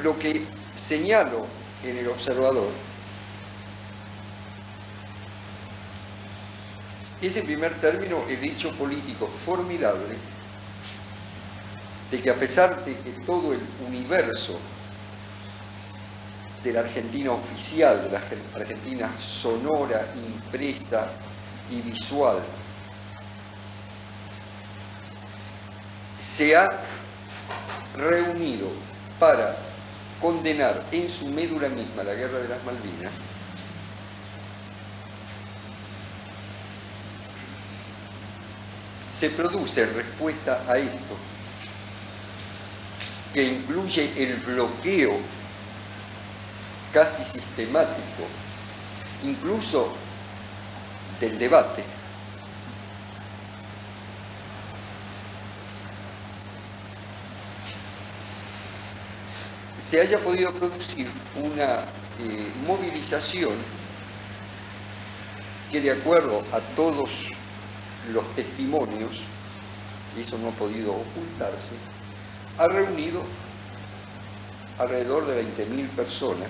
Lo que señalo en El Observador es, en primer término, el hecho político formidable de que, a pesar de que todo el universo de la Argentina oficial, de la Argentina sonora, impresa y visual, se ha reunido para condenar en su médula misma la guerra de las Malvinas, se produce en respuesta a esto, que incluye el bloqueo casi sistemático, incluso del debate, se haya podido producir una movilización que, de acuerdo a todos los testimonios, y eso no ha podido ocultarse, ha reunido alrededor de 20.000 personas,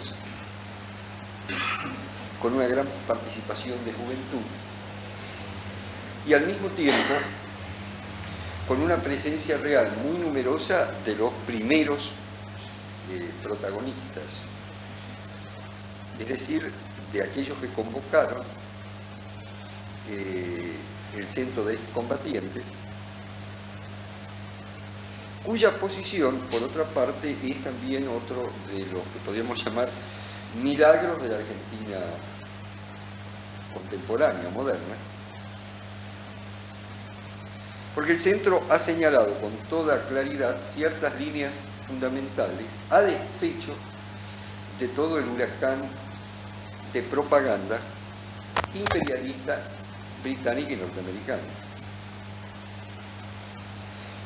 con una gran participación de juventud, y al mismo tiempo con una presencia real muy numerosa de los primeros protagonistas, es decir, de aquellos que convocaron el Centro de Excombatientes, cuya posición, por otra parte, es también otro de los que podríamos llamar milagros de la Argentina contemporánea, moderna, porque el centro ha señalado con toda claridad ciertas líneas fundamentales a despecho de todo el huracán de propaganda imperialista británica y norteamericana,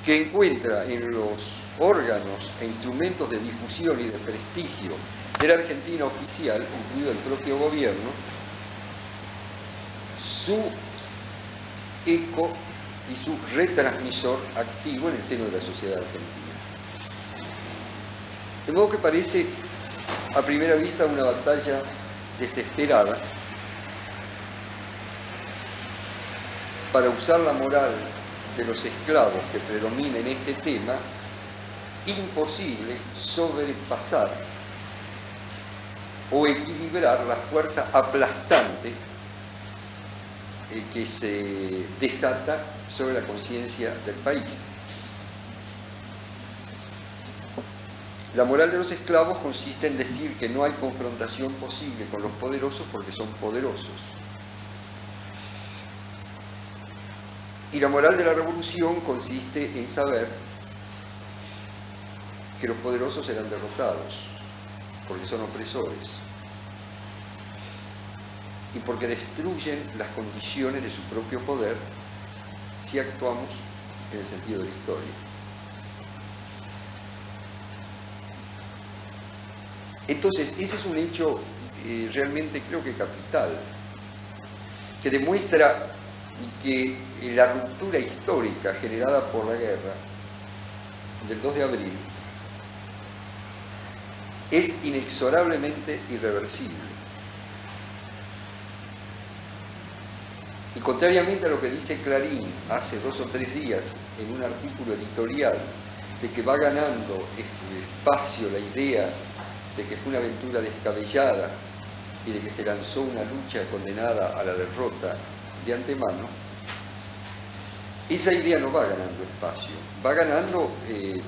que encuentra en los órganos e instrumentos de difusión y de prestigio de la Argentina oficial, incluido el propio gobierno, su eco y su retransmisor activo en el seno de la sociedad argentina. De modo que parece a primera vista una batalla desesperada para usar la moral de los esclavos que predomina en este tema, imposible sobrepasar o equilibrar la fuerza aplastante que se desata sobre la conciencia del país. La moral de los esclavos consiste en decir que no hay confrontación posible con los poderosos porque son poderosos. Y la moral de la revolución consiste en saber que los poderosos serán derrotados porque son opresores y porque destruyen las condiciones de su propio poder si actuamos en el sentido de la historia. Entonces, ese es un hecho realmente creo que capital, que demuestra que la ruptura histórica generada por la guerra del 2 de abril es inexorablemente irreversible. Y contrariamente a lo que dice Clarín hace 2 o 3 días en un artículo editorial, de que va ganando espacio la idea de que fue una aventura descabellada y de que se lanzó una lucha condenada a la derrota de antemano, esa idea no va ganando espacio, va ganando,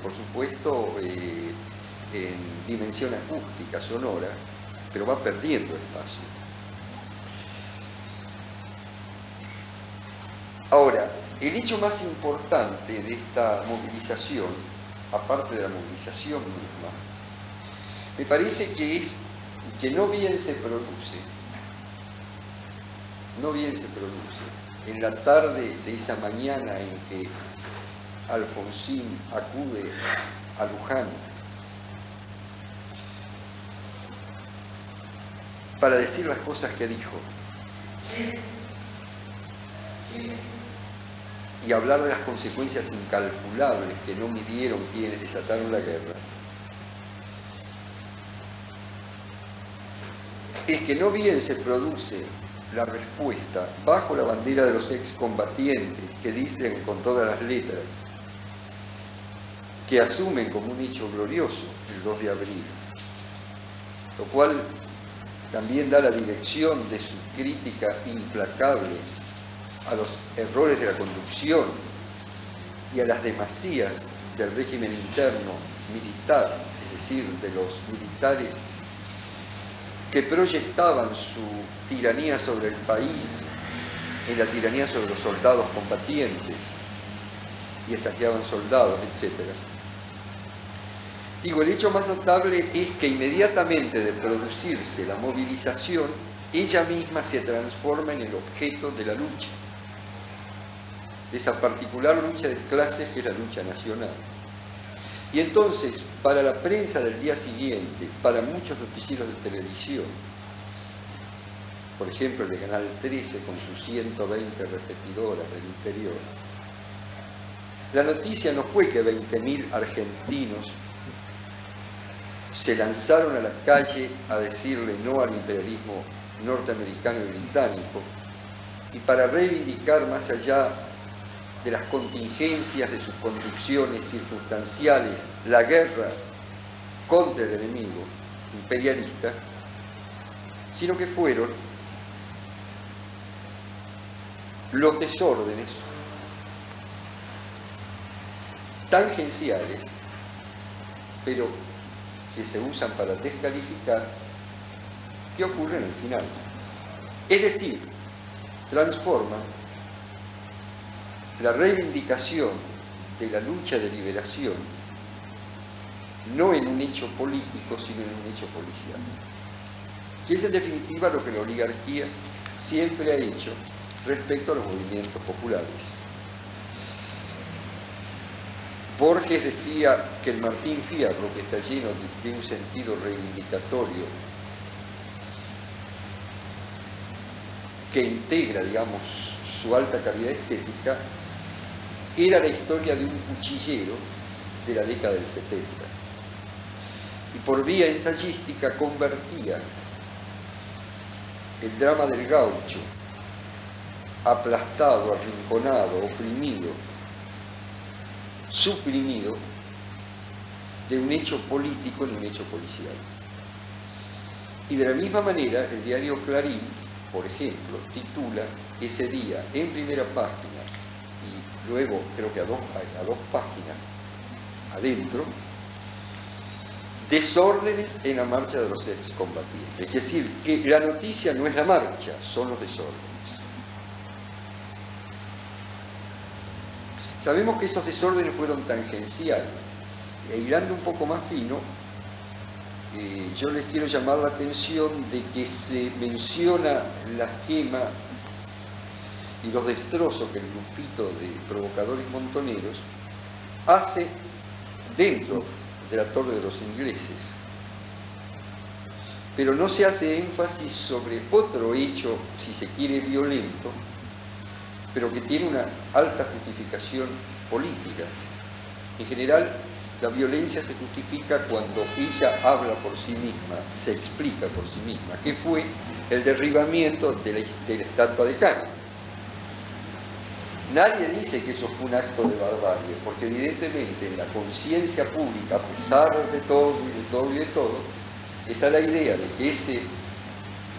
por supuesto, en dimensión acústica, sonora, pero va perdiendo espacio. Ahora, el hecho más importante de esta movilización, aparte de la movilización misma, me parece que es que no bien se produce en la tarde de esa mañana en que Alfonsín acude a Luján para decir las cosas que dijo y hablar de las consecuencias incalculables que no midieron quienes desataron la guerra. es que no bien se produce la respuesta bajo la bandera de los excombatientes, que dicen con todas las letras, que asumen como un hecho glorioso el 2 de abril, lo cual también da la dirección de su crítica implacable a los errores de la conducción y a las demasías del régimen interno militar, es decir, de los militares que proyectaban su tiranía sobre el país en la tiranía sobre los soldados combatientes y estaqueaban soldados, etc. Digo, el hecho más notable es que inmediatamente de producirse la movilización, ella misma se transforma en el objeto de la lucha, de esa particular lucha de clases que es la lucha nacional. Y entonces, para la prensa del día siguiente, para muchos noticieros de televisión, por ejemplo el de Canal 13 con sus 120 repetidoras del interior, la noticia no fue que 20.000 argentinos se lanzaron a la calle a decirle no al imperialismo norteamericano y británico, y para reivindicar más allá de las contingencias de sus conducciones circunstanciales la guerra contra el enemigo imperialista, sino que fueron los desórdenes tangenciales, pero que se usan para descalificar, que ocurren al final. Es decir, transforman la reivindicación de la lucha de liberación no en un hecho político, sino en un hecho policial, que es en definitiva lo que la oligarquía siempre ha hecho respecto a los movimientos populares. Borges decía que el Martín Fierro, que está lleno de un sentido reivindicatorio que integra, digamos, su alta calidad estética, era la historia de un cuchillero de la década del 70. Y por vía ensayística convertía el drama del gaucho, aplastado, arrinconado, oprimido, suprimido, de un hecho político en un hecho policial. Y de la misma manera, el diario Clarín, por ejemplo, titula ese día en primera página y luego creo que a dos páginas adentro, desórdenes en la marcha de los excombatientes. Es decir, que la noticia no es la marcha, son los desórdenes. Sabemos que esos desórdenes fueron tangenciales. E hilando un poco más fino, yo les quiero llamar la atención de que se menciona la quema y los destrozos que el grupito de provocadores montoneros hace dentro de la Torre de los Ingleses. Pero no se hace énfasis sobre otro hecho, si se quiere, violento, pero que tiene una alta justificación política. En general, la violencia se justifica cuando ella habla por sí misma, se explica por sí misma, que fue el derribamiento de la estatua de Cano. Nadie dice que eso fue un acto de barbarie, porque evidentemente en la conciencia pública, a pesar de todo y de todo y de todo, está la idea de que ese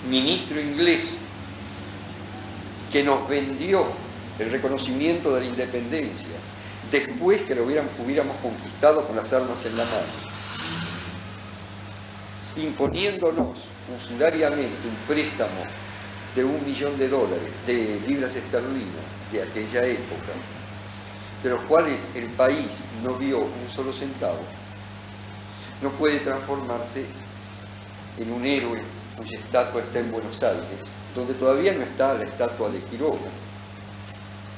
ministro inglés que nos vendió el reconocimiento de la independencia, después que lo hubiéramos conquistado con las armas en la mano, imponiéndonos usurariamente un préstamo de $1 millón de libras esterlinas de aquella época, de los cuales el país no vio un solo centavo, no puede transformarse en un héroe cuya estatua está en Buenos Aires, donde todavía no está la estatua de Quiroga,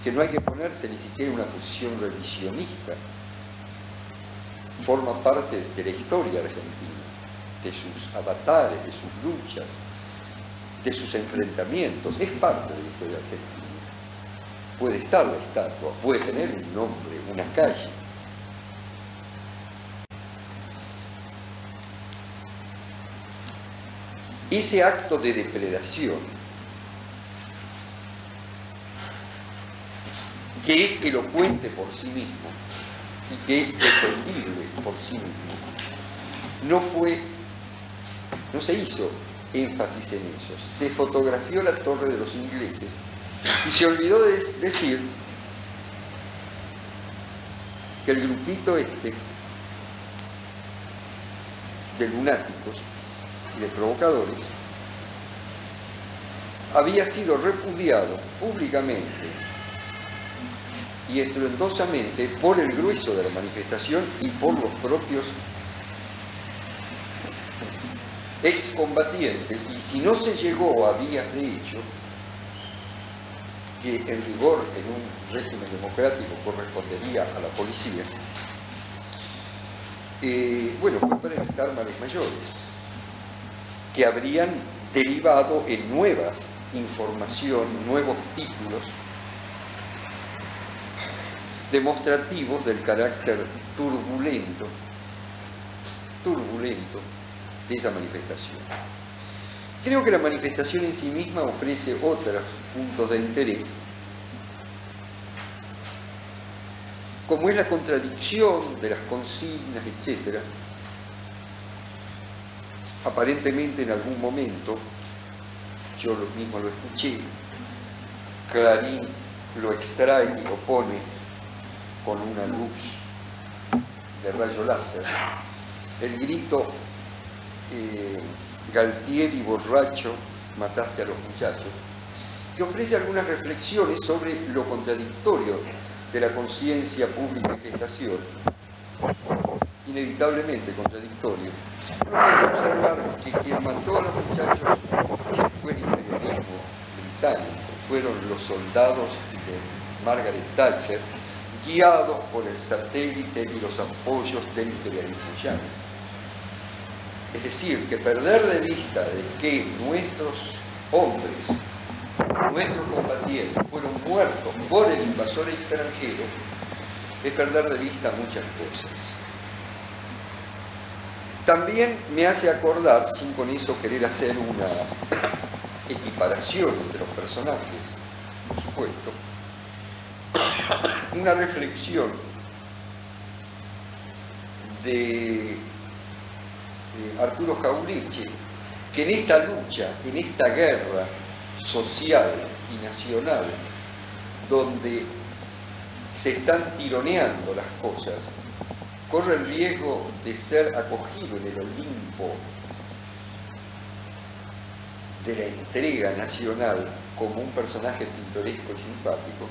que no hay que ponerse ni siquiera en una posición revisionista, forma parte de la historia argentina, de sus avatares, de sus luchas, de sus enfrentamientos, es parte de la historia argentina. Puede estar la estatua, puede tener un nombre, una calle. ese acto de depredación, que es elocuente por sí mismo y que es defendible por sí mismo, no se hizo énfasis en eso. Se fotografió la torre de los ingleses y se olvidó de decir que el grupito este de lunáticos y de provocadores había sido repudiado públicamente y estruendosamente por el grueso de la manifestación y por los propios excombatientes, y si no se llegó a vías de hecho, que en rigor en un régimen democrático correspondería a la policía, bueno, fue para evitar males mayores, que habrían derivado en nuevas información, nuevos títulos demostrativos del carácter turbulento de esa manifestación. Creo que la manifestación en sí misma ofrece otros puntos de interés, como es la contradicción de las consignas, etc. Aparentemente en algún momento, yo mismo lo escuché, Clarín lo extrae y lo pone con una luz de rayo láser. El grito Galtieri borracho, mataste a los muchachos, que ofrece algunas reflexiones sobre lo contradictorio de la conciencia pública en gestación, inevitablemente contradictorio. Uno puede observar que quien mató a los muchachos fue el imperialismo británico, fueron los soldados de Margaret Thatcher, guiados por el satélite y los apoyos del imperialismo yanqui. Es decir, que perder de vista de que nuestros hombres, nuestros combatientes fueron muertos por el invasor extranjero, es perder de vista muchas cosas. También me hace acordar, sin con eso querer hacer una equiparación entre los personajes, por supuesto, una reflexión de Arturo Jauretche, que en esta lucha, en esta guerra social y nacional, donde se están tironeando las cosas, corre el riesgo de ser acogido en el Olimpo de la entrega nacional como un personaje pintoresco y simpático,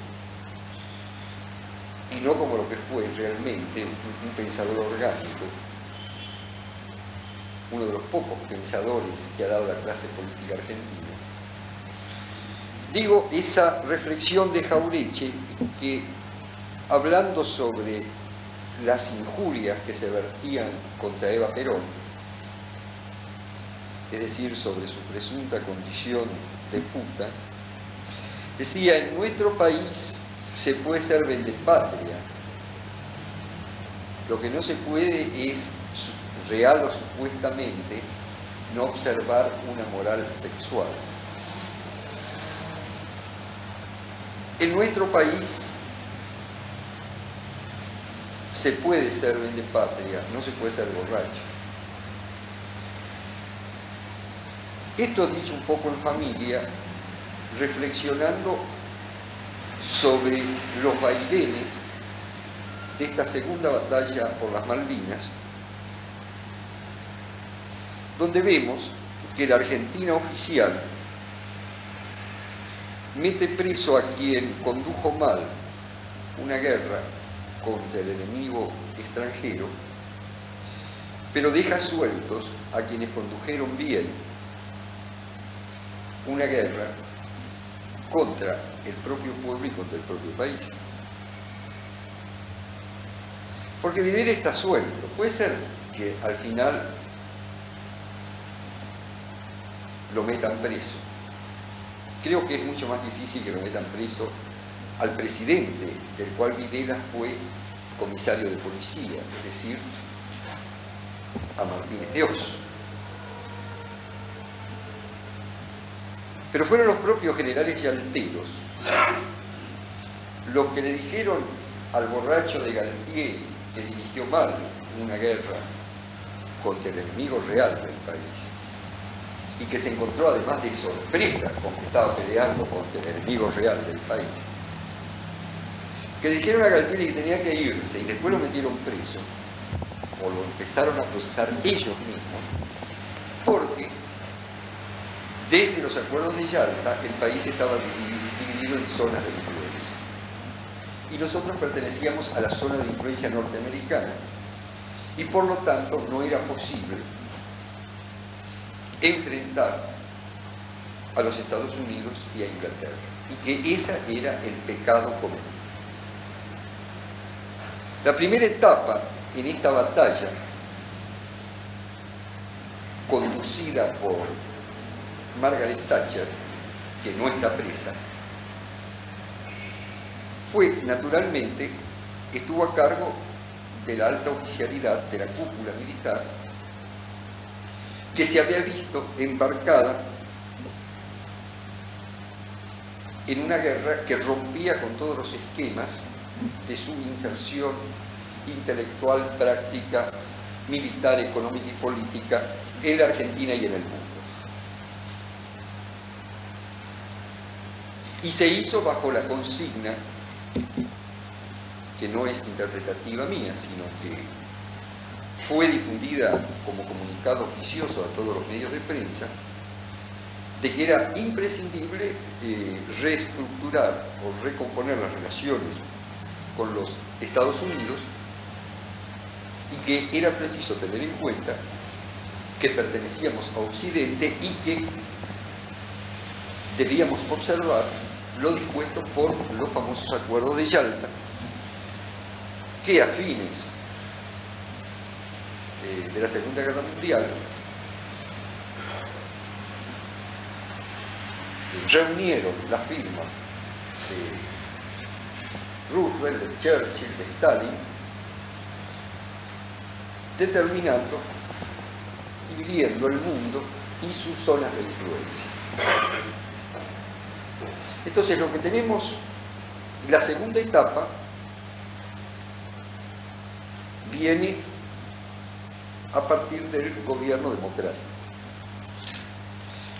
y no como lo que fue realmente un pensador orgánico, uno de los pocos pensadores que ha dado la clase política argentina. Digo, esa reflexión de Jauretche, que hablando sobre las injurias que se vertían contra Eva Perón, es decir, sobre su presunta condición de puta, decía: en nuestro país se puede ser vendepatria, lo que no se puede es, real o supuestamente, no observar una moral sexual. En nuestro país se puede ser vendepatria, no se puede ser borracho. Esto dicho un poco en familia, reflexionando sobre los vaivenes de esta segunda batalla por las Malvinas, donde vemos que la Argentina oficial mete preso a quien condujo mal una guerra contra el enemigo extranjero, pero deja sueltos a quienes condujeron bien una guerra contra el propio pueblo y contra el propio país. Porque Videla está suelto. Puede ser que al final lo metan preso. Creo que es mucho más difícil que lo metan preso al presidente, del cual Videla fue comisario de policía, es decir, a Martínez de Oz. Pero fueron los propios generales yalteros los que le dijeron al borracho de Galtieri, que dirigió mal una guerra contra el enemigo real del país, y que se encontró además de sorpresa con que estaba peleando contra el enemigo real del país, que le dijeron a Galtieri que tenía que irse y después lo metieron preso, o lo empezaron a procesar ellos mismos, porque desde los acuerdos de Yalta el país estaba dividido en zonas de influencia. Y nosotros pertenecíamos a la zona de influencia norteamericana, y por lo tanto no era posible enfrentar a los Estados Unidos y a Inglaterra, y que ese era el pecado común. La primera etapa en esta batalla, conducida por Margaret Thatcher, que no está presa, fue, naturalmente, estuvo a cargo de la alta oficialidad de la cúpula militar, que se había visto embarcada en una guerra que rompía con todos los esquemas de su inserción intelectual, práctica, militar, económica y política en la Argentina y en el mundo. Y se hizo bajo la consigna, que no es interpretativa mía, sino que fue difundida como comunicado oficioso a todos los medios de prensa, de que era imprescindible reestructurar o recomponer las relaciones con los Estados Unidos, y que era preciso tener en cuenta que pertenecíamos a Occidente y que debíamos observar lo dispuesto por los famosos acuerdos de Yalta, que a fines de la Segunda Guerra Mundial reunieron las firmas de Roosevelt, de Churchill, de Stalin, determinando, dividiendo el mundo y sus zonas de influencia. Entonces lo que tenemos, la segunda etapa, viene a partir del gobierno democrático,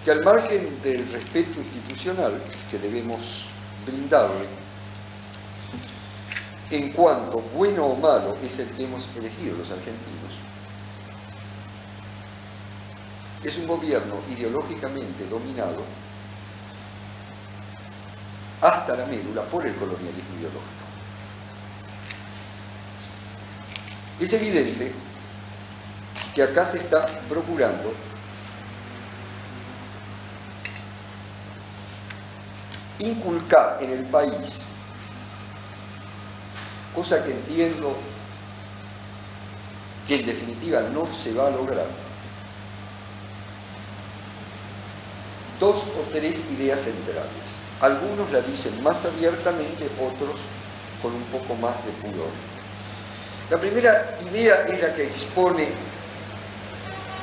que al margen del respeto institucional que debemos brindarle, en cuanto bueno o malo es el que hemos elegido los argentinos, es un gobierno ideológicamente dominado hasta la médula por el colonialismo ideológico. Es evidente que acá se está procurando inculcar en el país, cosa que entiendo que en definitiva no se va a lograr, dos o tres ideas centrales. Algunos la dicen más abiertamente, otros con un poco más de pudor. La primera idea es la que expone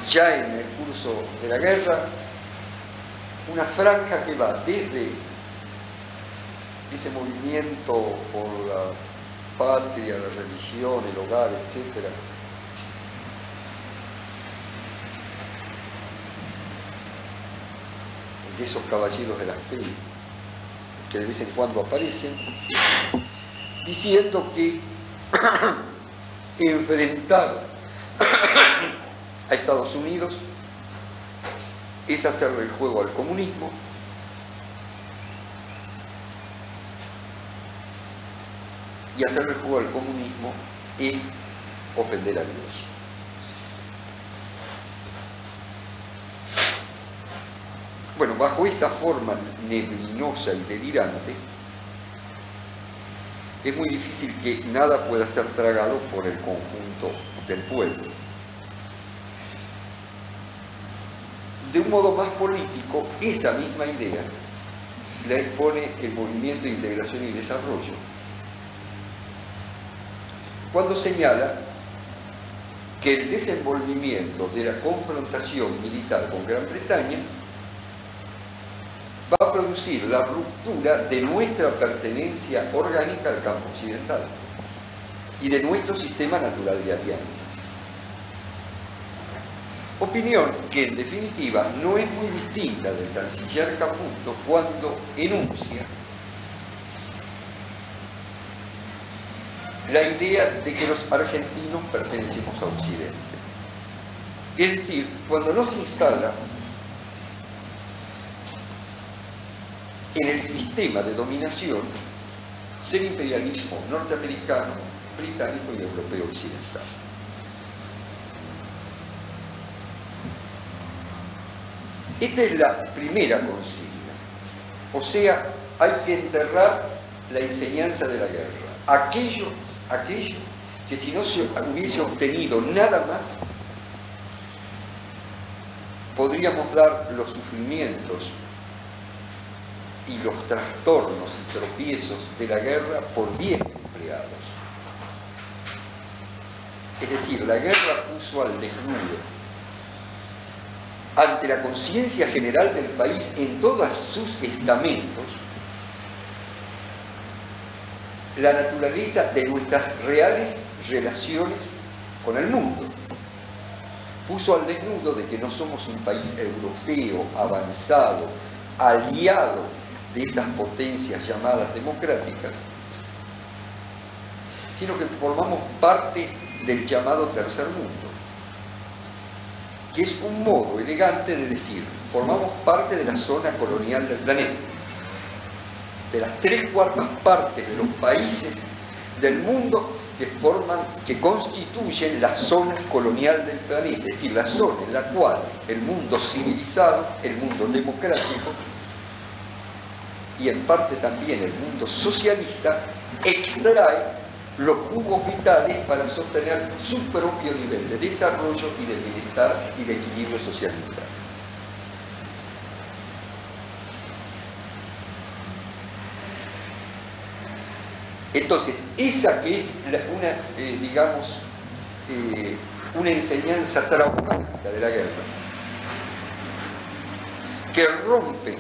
ya en el curso de la guerra una franja que va desde ese movimiento por la patria, la religión, el hogar, etc., de esos caballeros de la fe que de vez en cuando aparecen, diciendo que enfrentar a Estados Unidos es hacerle el juego al comunismo, y hacerle el juego al comunismo es ofender a Dios. Bueno, bajo esta forma neblinosa y delirante, es muy difícil que nada pueda ser tragado por el conjunto del pueblo. De un modo más político, esa misma idea la expone el Movimiento de Integración y Desarrollo, cuando señala que el desenvolvimiento de la confrontación militar con Gran Bretaña traducir la ruptura de nuestra pertenencia orgánica al campo occidental y de nuestro sistema natural de alianzas. Opinión que, en definitiva, no es muy distinta del canciller Caputo cuando enuncia la idea de que los argentinos pertenecemos a Occidente. Es decir, cuando nos instala en el sistema de dominación del imperialismo norteamericano, británico y europeo occidental. Esta es la primera consigna. O sea, hay que enterrar la enseñanza de la guerra. Aquello que si no se hubiese obtenido nada más, podríamos dar los sufrimientos y los trastornos y tropiezos de la guerra por bien empleados. Es decir, la guerra puso al desnudo, ante la conciencia general del país en todos sus estamentos, la naturaleza de nuestras reales relaciones con el mundo. Puso al desnudo de que no somos un país europeo, avanzado, aliado de esas potencias llamadas democráticas, sino que formamos parte del llamado tercer mundo, que es un modo elegante de decir, formamos parte de la zona colonial del planeta, de las 3/4 partes de los países del mundo que constituyen la zona colonial del planeta, es decir, la zona en la cual el mundo civilizado, el mundo democrático y en parte también el mundo socialista extrae los jugos vitales para sostener su propio nivel de desarrollo y de bienestar y de equilibrio social interno. Entonces, esa que es una enseñanza traumática de la guerra, que rompe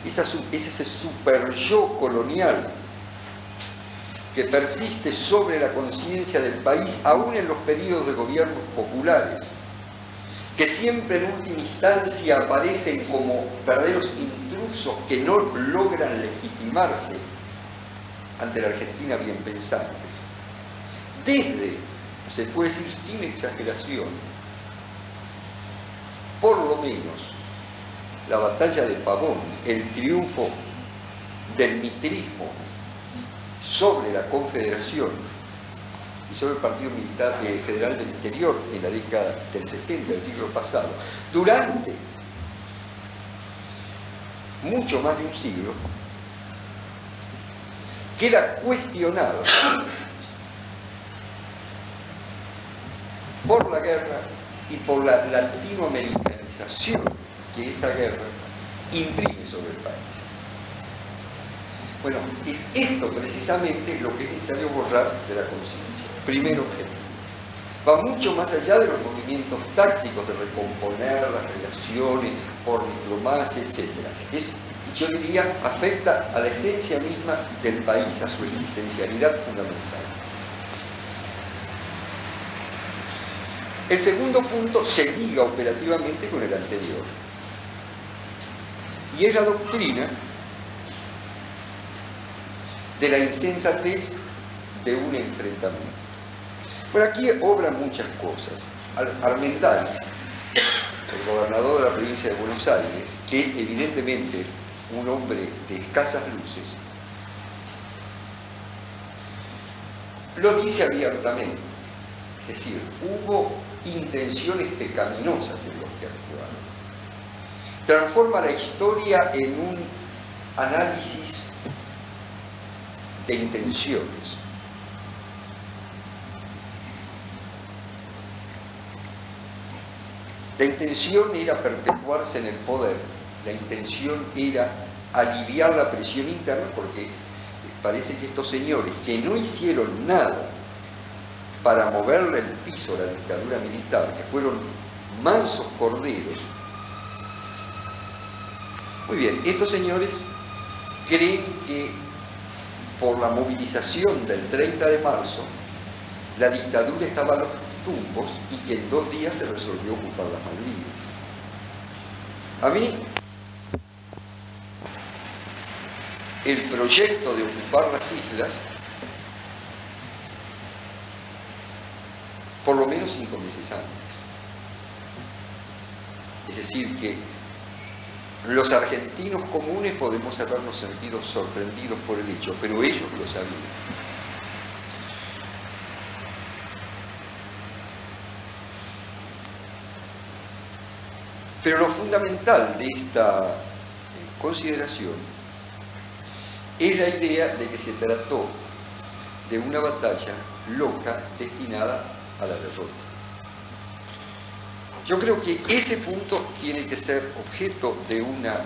ese super yo colonial que persiste sobre la conciencia del país, aún en los periodos de gobiernos populares, que siempre en última instancia aparecen como verdaderos intrusos que no logran legitimarse ante la Argentina bien pensante. Desde, se puede decir sin exageración, por lo menos la batalla de Pavón, el triunfo del mitrismo sobre la Confederación y sobre el Partido Militar Federal del Interior en la década del 60 del siglo pasado, durante mucho más de un siglo, queda cuestionado por la guerra y por la latinoamericanización que esa guerra imprime sobre el país. Bueno, es esto precisamente lo que es necesario borrar de la conciencia. Primer objetivo. Va mucho más allá de los movimientos tácticos de recomponer las relaciones por diplomacia, etc. Yo diría, afecta a la esencia misma del país, a su existencialidad fundamental. El segundo punto se liga operativamente con el anterior. Y es la doctrina de la insensatez de un enfrentamiento. Por aquí obran muchas cosas. Armendáriz, el gobernador de la provincia de Buenos Aires, que es evidentemente un hombre de escasas luces, lo dice abiertamente. Es decir, hubo intenciones pecaminosas en los que actuaron. Transforma la historia en un análisis de intenciones. La intención era perpetuarse en el poder, la intención era aliviar la presión interna, porque parece que estos señores que no hicieron nada para moverle el piso a la dictadura militar, que fueron mansos corderos, Muy bien, estos señores creen que por la movilización del 30 de marzo, la dictadura estaba a los tumbos y que en 2 días se resolvió ocupar las Malvinas. A mí, el proyecto de ocupar las islas, por lo menos 5 meses antes. Es decir, que los argentinos comunes podemos habernos sentido sorprendidos por el hecho, pero ellos lo sabían. Pero lo fundamental de esta consideración es la idea de que se trató de una batalla loca destinada a la derrota. Yo creo que ese punto tiene que ser objeto de una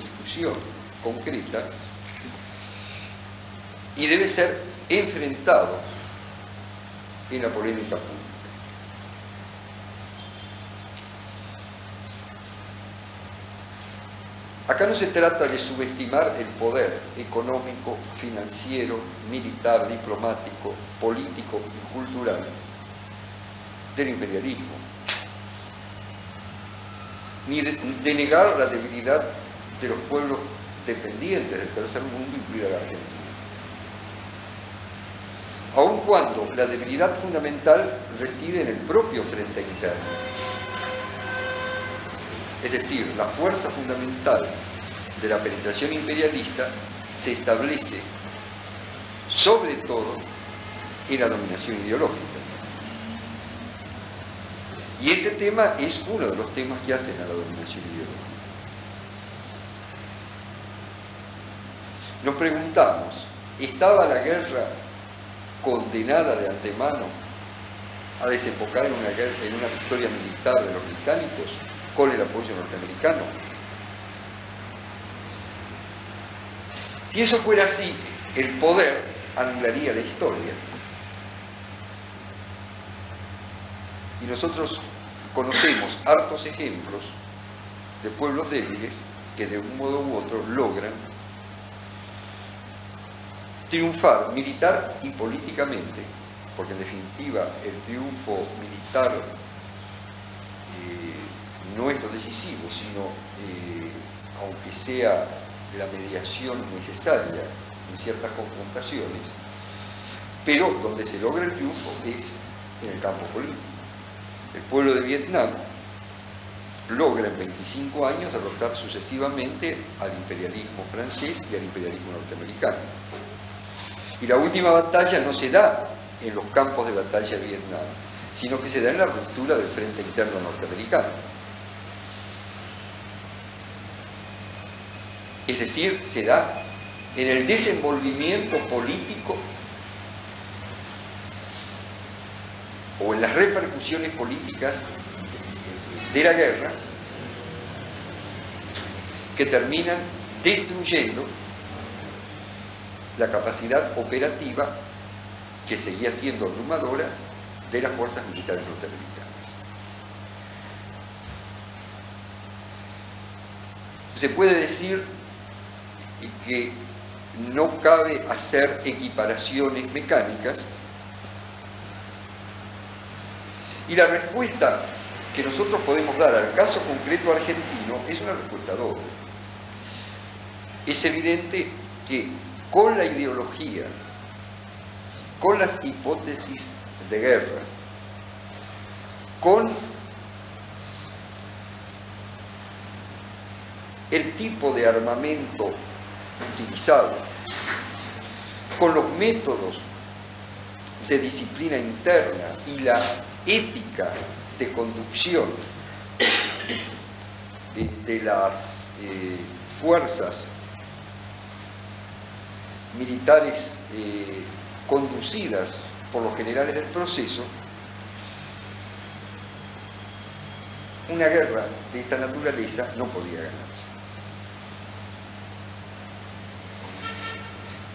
discusión concreta y debe ser enfrentado en la polémica pública. Acá no se trata de subestimar el poder económico, financiero, militar, diplomático, político y cultural del imperialismo, ni de negar la debilidad de los pueblos dependientes del tercer mundo, incluida la Argentina. Aun cuando la debilidad fundamental reside en el propio frente interno. Es decir, la fuerza fundamental de la penetración imperialista se establece sobre todo en la dominación ideológica. Y este tema es uno de los temas que hacen a la dominación ideológica. Nos preguntamos, ¿estaba la guerra condenada de antemano a desembocar en una victoria militar de los británicos con el apoyo norteamericano? Si eso fuera así, el poder anularía la historia. Y nosotros conocemos hartos ejemplos de pueblos débiles que de un modo u otro logran triunfar militar y políticamente, porque en definitiva el triunfo militar no es lo decisivo, sino aunque sea la mediación necesaria en ciertas confrontaciones, pero donde se logra el triunfo es en el campo político. El pueblo de Vietnam logra en 25 años derrotar sucesivamente al imperialismo francés y al imperialismo norteamericano. Y la última batalla no se da en los campos de batalla de Vietnam, sino que se da en la ruptura del frente interno norteamericano. Es decir, se da en el desenvolvimiento político o en las repercusiones políticas de la guerra que terminan destruyendo la capacidad operativa que seguía siendo abrumadora de las fuerzas militares norteamericanas. Se puede decir que no cabe hacer equiparaciones mecánicas y la respuesta que nosotros podemos dar al caso concreto argentino es una respuesta doble. Es evidente que con la ideología, con las hipótesis de guerra, con el tipo de armamento utilizado, con los métodos de disciplina interna y la ética de conducción de las fuerzas militares conducidas por los generales del proceso, una guerra de esta naturaleza no podía ganarse.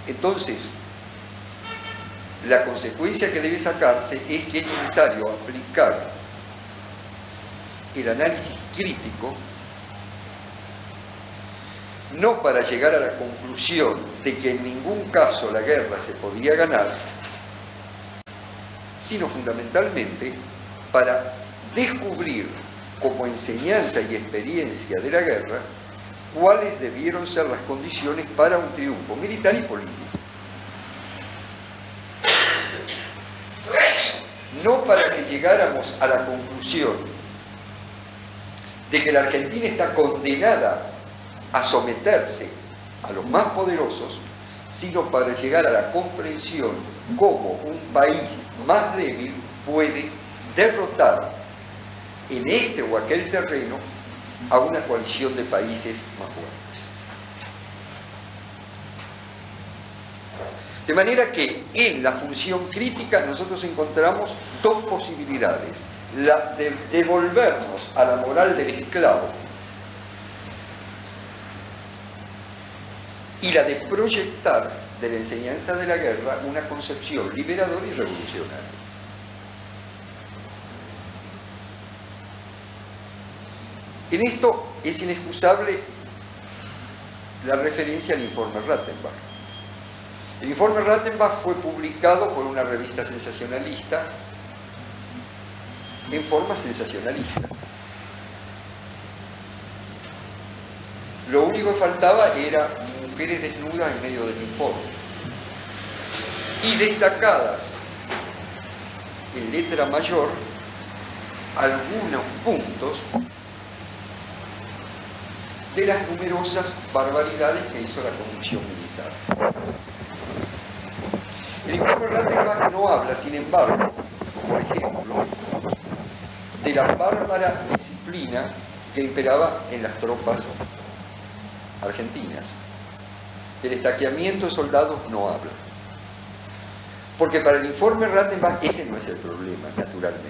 Entonces, la consecuencia que debe sacarse es que es necesario aplicar el análisis crítico no para llegar a la conclusión de que en ningún caso la guerra se podía ganar, sino fundamentalmente para descubrir como enseñanza y experiencia de la guerra cuáles debieron ser las condiciones para un triunfo militar y político. No para que llegáramos a la conclusión de que la Argentina está condenada a someterse a los más poderosos, sino para llegar a la comprensión cómo un país más débil puede derrotar en este o aquel terreno a una coalición de países más fuertes. De manera que en la función crítica nosotros encontramos dos posibilidades: la de devolvernos a la moral del esclavo y la de proyectar de la enseñanza de la guerra una concepción liberadora y revolucionaria. En esto es inexcusable la referencia al informe Rattenbach. El informe Rattenbach fue publicado por una revista sensacionalista en forma sensacionalista. Lo único que faltaba era mujeres desnudas en medio del informe y destacadas en letra mayor algunos puntos de las numerosas barbaridades que hizo la conducción militar. El informe Rattenbach no habla, sin embargo, por ejemplo, de la bárbara disciplina que imperaba en las tropas argentinas. Del estaqueamiento de soldados no habla. Porque para el informe Rattenbach ese no es el problema, naturalmente.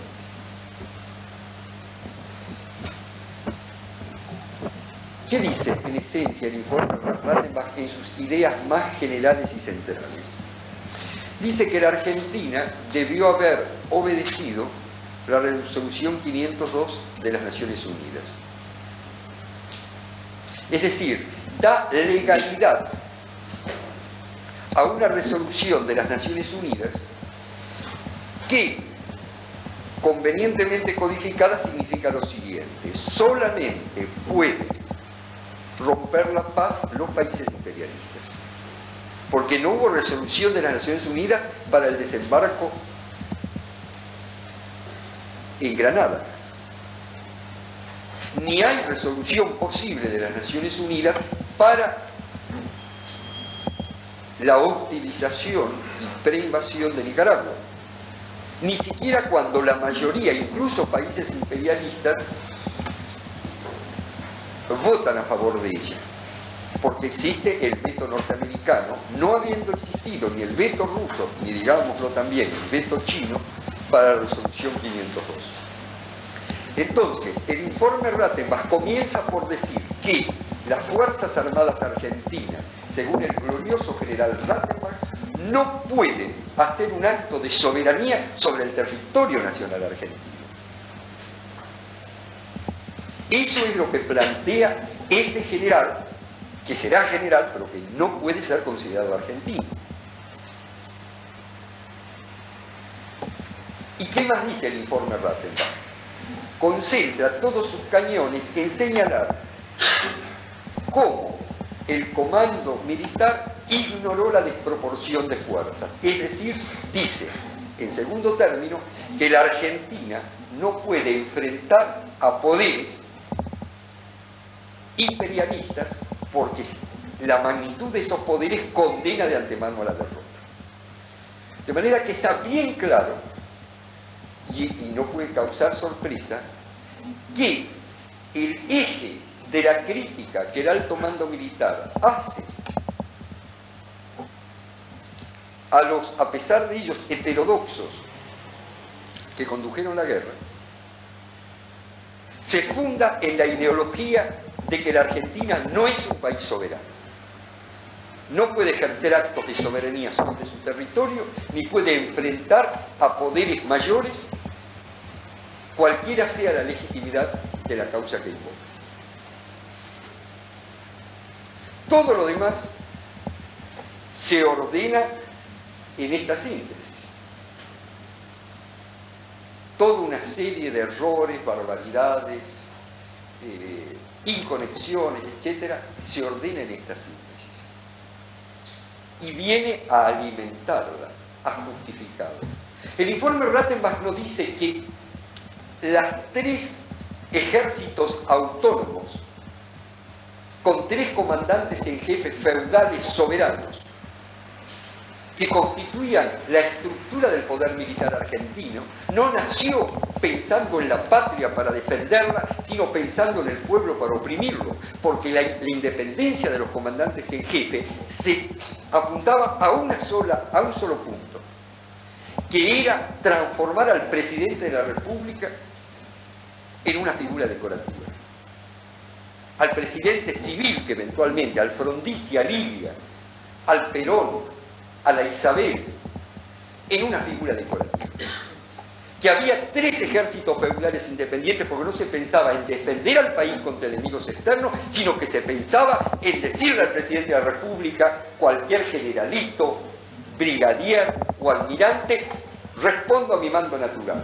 ¿Qué dice en esencia el informe Rattenbach en sus ideas más generales y centrales? Dice que la Argentina debió haber obedecido la resolución 502 de las Naciones Unidas. Es decir, da legalidad a una resolución de las Naciones Unidas que, convenientemente codificada, significa lo siguiente: solamente puede romper la paz los países imperialistas, porque no hubo resolución de las Naciones Unidas para el desembarco en Granada, ni hay resolución posible de las Naciones Unidas para la hostilización y preinvasión de Nicaragua, ni siquiera cuando la mayoría, incluso países imperialistas, votan a favor de ella, porque existe el veto norteamericano, no habiendo existido ni el veto ruso, ni digámoslo también el veto chino para la resolución 502. Entonces, el informe Rattenbach comienza por decir que las Fuerzas Armadas Argentinas, según el glorioso general Rattenbach, no pueden hacer un acto de soberanía sobre el territorio nacional argentino. Eso es lo que plantea este general, que será general, pero que no puede ser considerado argentino. ¿Y qué más dice el informe Rattenbach? Concentra todos sus cañones en señalar cómo el comando militar ignoró la desproporción de fuerzas. Es decir, dice, en segundo término, que la Argentina no puede enfrentar a poderes imperialistas porque la magnitud de esos poderes condena de antemano a la derrota. De manera que está bien claro, y no puede causar sorpresa, que el eje de la crítica que el alto mando militar hace a los, a pesar de ellos, heterodoxos que condujeron la guerra, se funda en la ideología de que la Argentina no es un país soberano. No puede ejercer actos de soberanía sobre su territorio, ni puede enfrentar a poderes mayores, cualquiera sea la legitimidad de la causa que invoca. Todo lo demás se ordena en esta síntesis. Toda una serie de errores, barbaridades, inconexiones, etcétera, se ordena en esta síntesis. Y viene a alimentarla, a justificarla. El informe Rattenbach nos dice que las tres ejércitos autónomos, con tres comandantes en jefe feudales soberanos, que constituían la estructura del poder militar argentino, no nació pensando en la patria para defenderla, sino pensando en el pueblo para oprimirlo, porque la independencia de los comandantes en jefe se apuntaba a un solo punto, que era transformar al presidente de la República en una figura decorativa. Al presidente civil que eventualmente, al Frondizi, a Lilia, al Perón, a la Isabel, en una figura decorativa. Que había tres ejércitos feudales independientes porque no se pensaba en defender al país contra enemigos externos, sino que se pensaba en decirle al presidente de la República, cualquier generalito, brigadier o almirante, respondo a mi mando natural.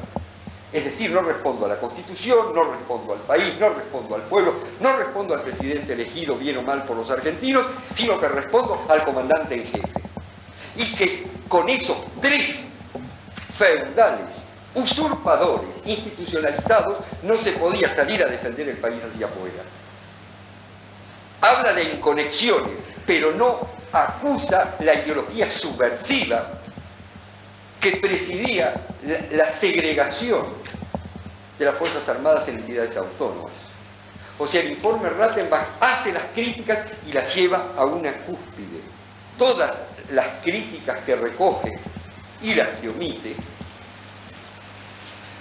Es decir, no respondo a la Constitución, no respondo al país, no respondo al pueblo, no respondo al presidente elegido bien o mal por los argentinos, sino que respondo al comandante en jefe. Y que con esos tres feudales, usurpadores, institucionalizados, no se podía salir a defender el país hacia afuera. Habla de inconexiones, pero no acusa la ideología subversiva que presidía la segregación de las Fuerzas Armadas en entidades autónomas. O sea, el informe Rattenbach hace las críticas y las lleva a una cúspide. Todas las críticas que recoge y las que omite,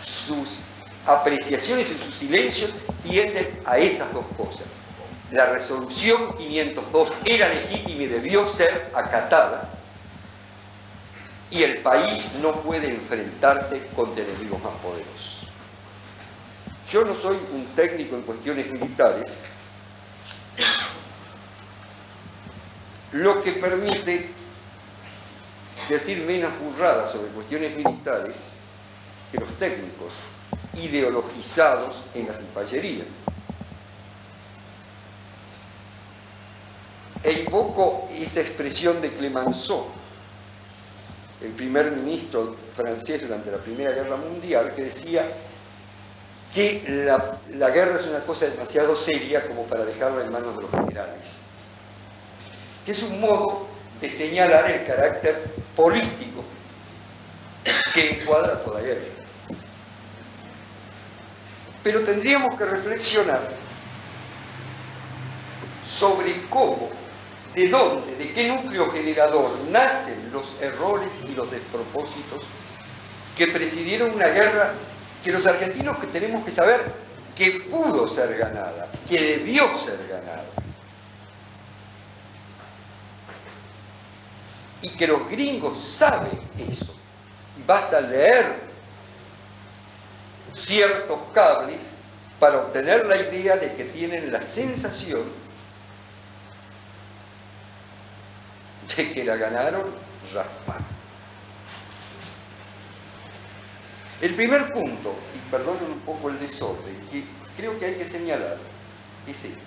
sus apreciaciones y sus silencios tienden a esas dos cosas. La resolución 502 era legítima y debió ser acatada, y el país no puede enfrentarse contra enemigos más poderosos. Yo no soy un técnico en cuestiones militares, lo que permite decir menos burradas sobre cuestiones militares que los técnicos ideologizados en la cipallería. E invoco esa expresión de Clemenceau, el primer ministro francés durante la Primera Guerra Mundial, que decía que la guerra es una cosa demasiado seria como para dejarla en manos de los generales. Que es un modo de señalar el carácter político que encuadra toda guerra. Pero tendríamos que reflexionar sobre cómo, de dónde, de qué núcleo generador nacen los errores y los despropósitos que presidieron una guerra que los argentinos que tenemos que saber que pudo ser ganada, que debió ser ganada. Y que los gringos saben eso. Y basta leer ciertos cables para obtener la idea de que tienen la sensación de que la ganaron raspando. El primer punto, y perdonen un poco el desorden, que creo que hay que señalar, es este.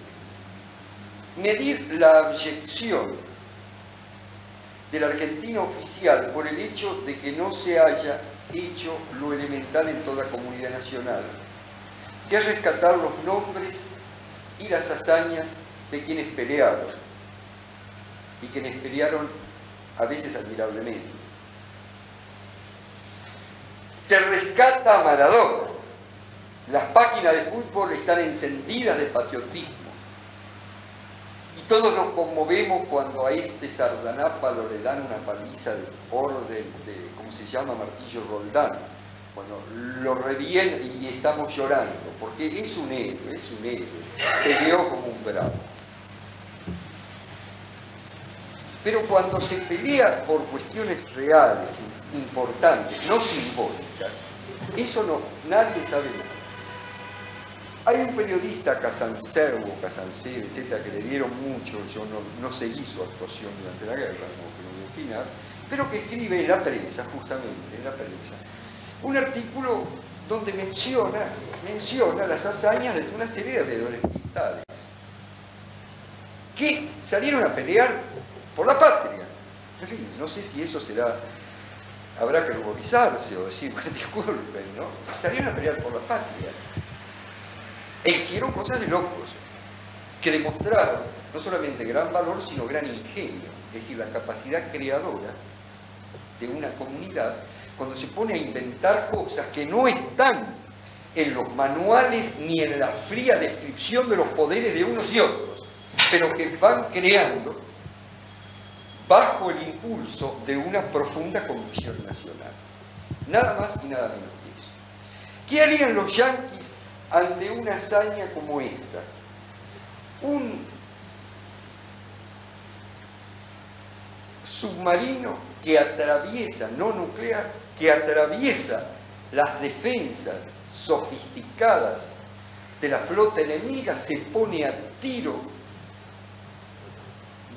Medir la abyección del argentino oficial por el hecho de que no se haya hecho lo elemental en toda comunidad nacional, que es rescatar los nombres y las hazañas de quienes pelearon, y quienes pelearon a veces admirablemente. Se rescata a Maradona. Las páginas de fútbol están encendidas de patriotismo. Y todos nos conmovemos cuando a este sardanápalo le dan una paliza de orden de, ¿cómo se llama? Martillo Roldán. Cuando lo revienta y estamos llorando, porque es un héroe, peleó como un bravo. Pero cuando se pelea por cuestiones reales, importantes, no simbólicas, eso no, nadie sabe nada. Hay un periodista, Casanseu, etcétera, que le dieron mucho, yo no seguí su actuación durante la guerra, no quiero opinar, pero que escribe en la prensa, justamente, en la prensa, un artículo donde menciona las hazañas de una serie de aviadores militares que salieron a pelear por la patria. En fin, no sé si eso habrá que ruborizarse o decir, bueno, disculpen, ¿no? Salieron a pelear por la patria. E hicieron cosas de locos, que demostraron no solamente gran valor, sino gran ingenio, es decir, la capacidad creadora de una comunidad cuando se pone a inventar cosas que no están en los manuales ni en la fría descripción de los poderes de unos y otros, pero que van creando bajo el impulso de una profunda convicción nacional. Nada más y nada menos que eso. ¿Qué harían los yanquis ante una hazaña como esta? Un submarino que atraviesa, no nuclear, que atraviesa las defensas sofisticadas de la flota enemiga, se pone a tiro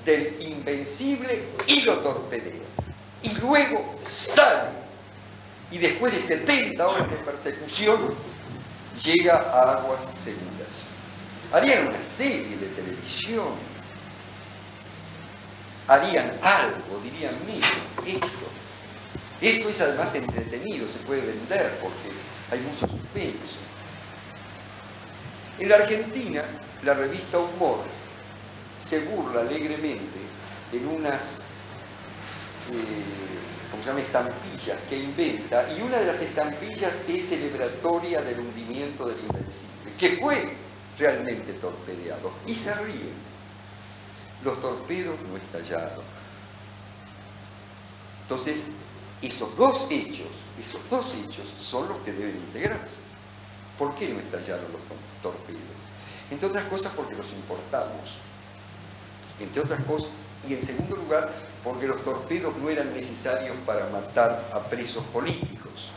del Invencible y lo torpedea. Y luego sale, y después de 70 horas de persecución, llega a aguas seguras. Harían una serie de televisión, harían algo, dirían, miren, esto es además entretenido, se puede vender porque hay mucho suspenso. En la Argentina, la revista Humor se burla alegremente en unas ¿cómo se llama?, estampillas que inventa, y una de las estampillas es celebratoria del hundimiento del Invencible, que fue realmente torpedeado, y se ríen. Los torpedos no estallaron. Entonces, esos dos hechos son los que deben integrarse. ¿Por qué no estallaron los torpedos? Entre otras cosas porque los importamos. Entre otras cosas, y en segundo lugar, porque los torpedos no eran necesarios para matar a presos políticos,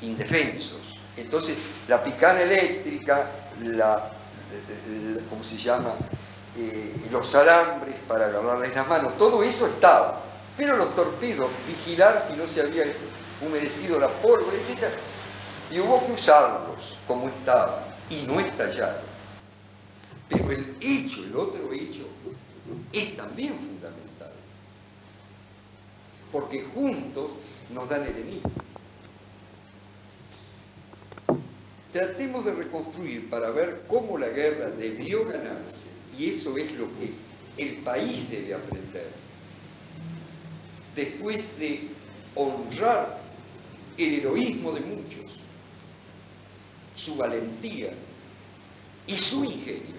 indefensos. Entonces, la picana eléctrica, ¿cómo se llama?, los alambres para agarrarles las manos, todo eso estaba. Pero los torpedos, vigilar si no se había humedecido la pólvora, etc. Y hubo que usarlos como estaban, y no estallaron. Pero el otro hecho, es también fundamental, porque juntos nos dan el enemigo. Tratemos de reconstruir para ver cómo la guerra debió ganarse, y eso es lo que el país debe aprender. Después de honrar el heroísmo de muchos, su valentía y su ingenio,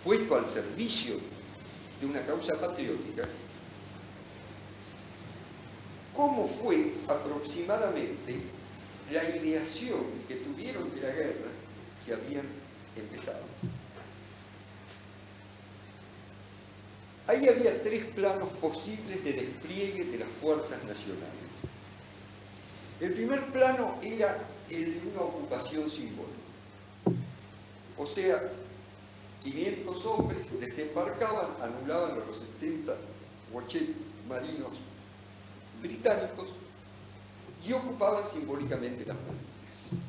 puesto al servicio de una causa patriótica, ¿cómo fue aproximadamente la ideación que tuvieron de la guerra que habían empezado? Ahí había tres planos posibles de despliegue de las fuerzas nacionales. El primer plano era el de una ocupación simbólica. O sea, 500 hombres desembarcaban, anulaban a los 70 o 80 marinos británicos y ocupaban simbólicamente las Malvinas.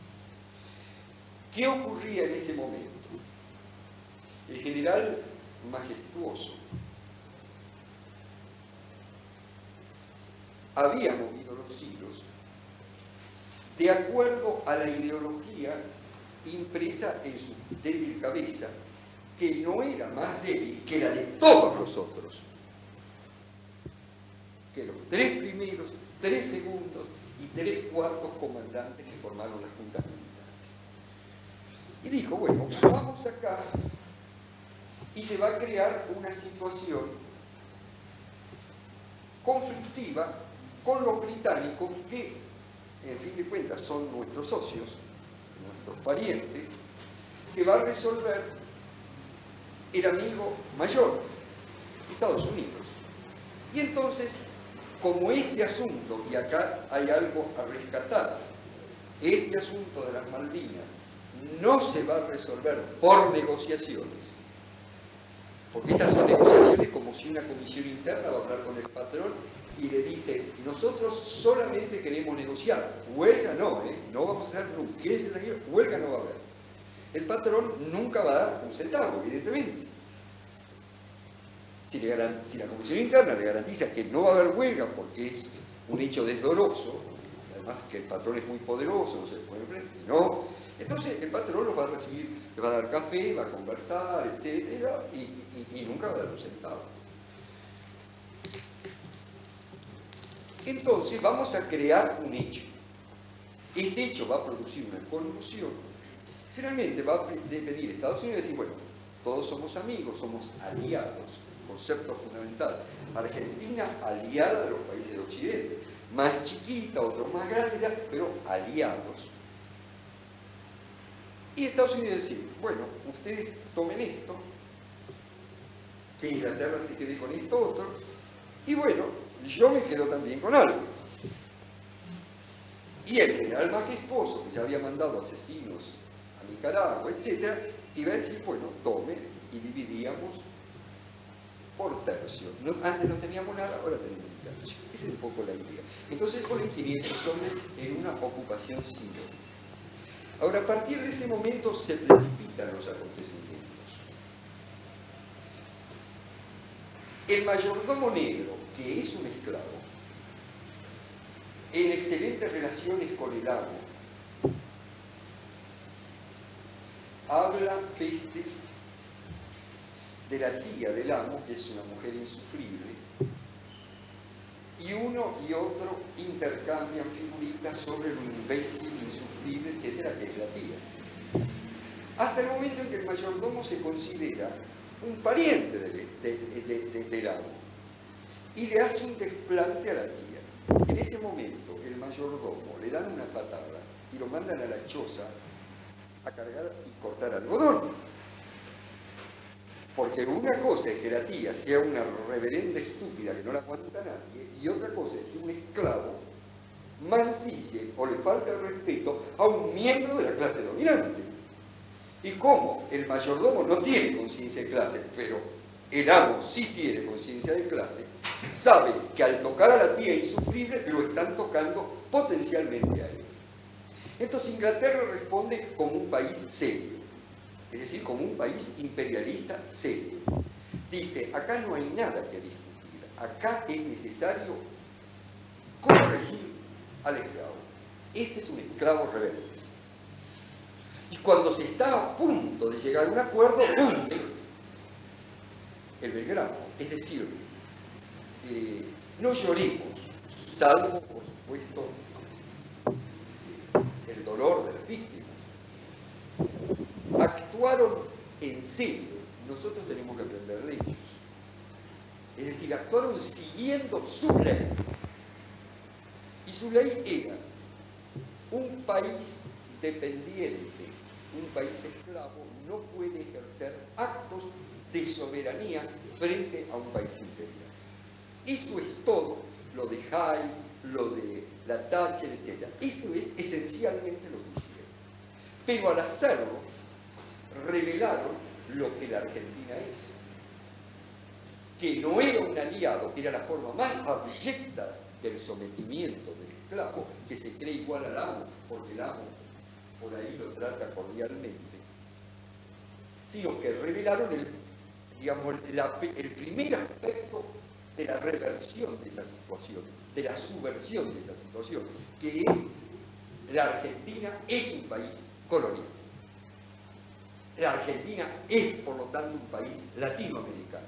¿Qué ocurría en ese momento? El general Majestuoso había movido los hilos de acuerdo a la ideología impresa en su débil cabeza, que no era más débil que la de todos los otros, que los tres primeros, 3 segundos y 3 cuartos comandantes que formaron las juntas militares. Y dijo, bueno, vamos acá y se va a crear una situación conflictiva con los británicos que, en fin de cuentas, son nuestros socios, nuestros parientes, que va a resolver el amigo mayor, Estados Unidos. Y entonces, como este asunto, y acá hay algo a rescatar, este asunto de las Malvinas no se va a resolver por negociaciones, porque estas son negociaciones como si una comisión interna va a hablar con el patrón y le dice, nosotros solamente queremos negociar, huelga no, no vamos a hacer nunca, quédese tranquilo, huelga no va a haber. El patrón nunca va a dar un centavo, evidentemente. Si la comisión interna le garantiza que no va a haber huelga porque es un hecho desdoroso, además que el patrón es muy poderoso, no se puede enfrentar, no, entonces el patrón los va a recibir, le va a dar café, va a conversar, etcétera, y nunca va a dar un centavo. Entonces vamos a crear un hecho. Este hecho va a producir una conmoción. Finalmente va a venir Estados Unidos y decir, bueno, todos somos amigos, somos aliados, concepto fundamental. Argentina aliada de los países de Occidente, más chiquita, otros más grandes, pero aliados. Y Estados Unidos decir, bueno, ustedes tomen esto, que Inglaterra se quede con esto otro, y bueno, yo me quedo también con algo. Y el general majestuoso, que ya había mandado asesinos a Nicaragua, etc., iba a decir, bueno, tomen, y dividíamos por tercio. Antes no teníamos nada, ahora tenemos un tercio. Esa es un poco la idea. Entonces ponen 500 hombres en una ocupación simbólica. Ahora, a partir de ese momento se precipitan los acontecimientos. El mayordomo negro, que es un esclavo, en excelentes relaciones con el amo, habla pestes de la tía del amo, que es una mujer insufrible, y uno y otro intercambian figuritas sobre lo imbécil, insufrible, etcétera, que es la tía. Hasta el momento en que el mayordomo se considera un pariente del amo y le hace un desplante a la tía. En ese momento el mayordomo le dan una patada y lo mandan a la choza a cargar y cortar algodón. Porque una cosa es que la tía sea una reverenda estúpida que no la aguanta nadie, y otra cosa es que un esclavo mancille o le falta el respeto a un miembro de la clase dominante. Y como el mayordomo no tiene conciencia de clase, pero el amo sí tiene conciencia de clase, sabe que al tocar a la tía insufrible lo están tocando potencialmente a él. Entonces Inglaterra responde como un país serio, es decir, como un país imperialista serio. Dice, acá no hay nada que discutir, acá es necesario corregir al esclavo. Este es un esclavo rebelde. Y cuando se está a punto de llegar a un acuerdo, hunde el Belgrano. Es decir, no lloremos, salvo, por supuesto, el dolor de las víctimas. Actuaron en serio, nosotros tenemos que aprender de ellos. Es decir, actuaron siguiendo su ley. Y su ley era un país dependiente, un país esclavo, no puede ejercer actos de soberanía frente a un país imperial. Eso es todo, lo de Hyde, lo de la Thatcher, etc. Eso es esencialmente lo que hicieron. Pero al hacerlo, revelaron lo que la Argentina es. Que no era un aliado, que era la forma más abyecta del sometimiento del esclavo, que se cree igual al amo, porque el amo por ahí lo trata cordialmente, sino que revelaron el primer aspecto de la reversión de esa situación, de la subversión de esa situación, que es la Argentina es un país colonial. La Argentina es, por lo tanto, un país latinoamericano.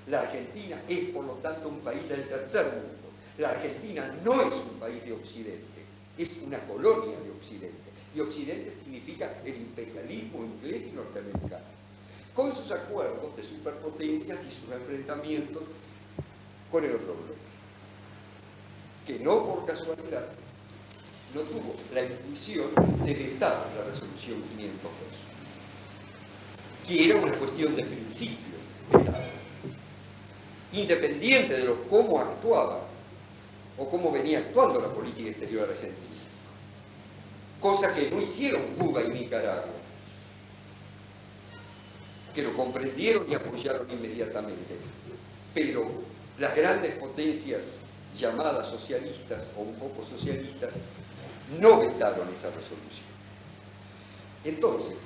La Argentina es, por lo tanto, un país del tercer mundo. La Argentina no es un país de Occidente, es una colonia de Occidente. Y Occidente significa el imperialismo inglés y norteamericano, con sus acuerdos de superpotencias y sus enfrentamientos con el otro bloque, que no por casualidad no tuvo la intuición de vetar la resolución 502, que era una cuestión de principio vetado, independiente de cómo actuaba o cómo venía actuando la política exterior argentina, cosa que no hicieron Cuba y Nicaragua, que lo comprendieron y apoyaron inmediatamente. Pero las grandes potencias llamadas socialistas o un poco socialistas no vetaron esa resolución. Entonces,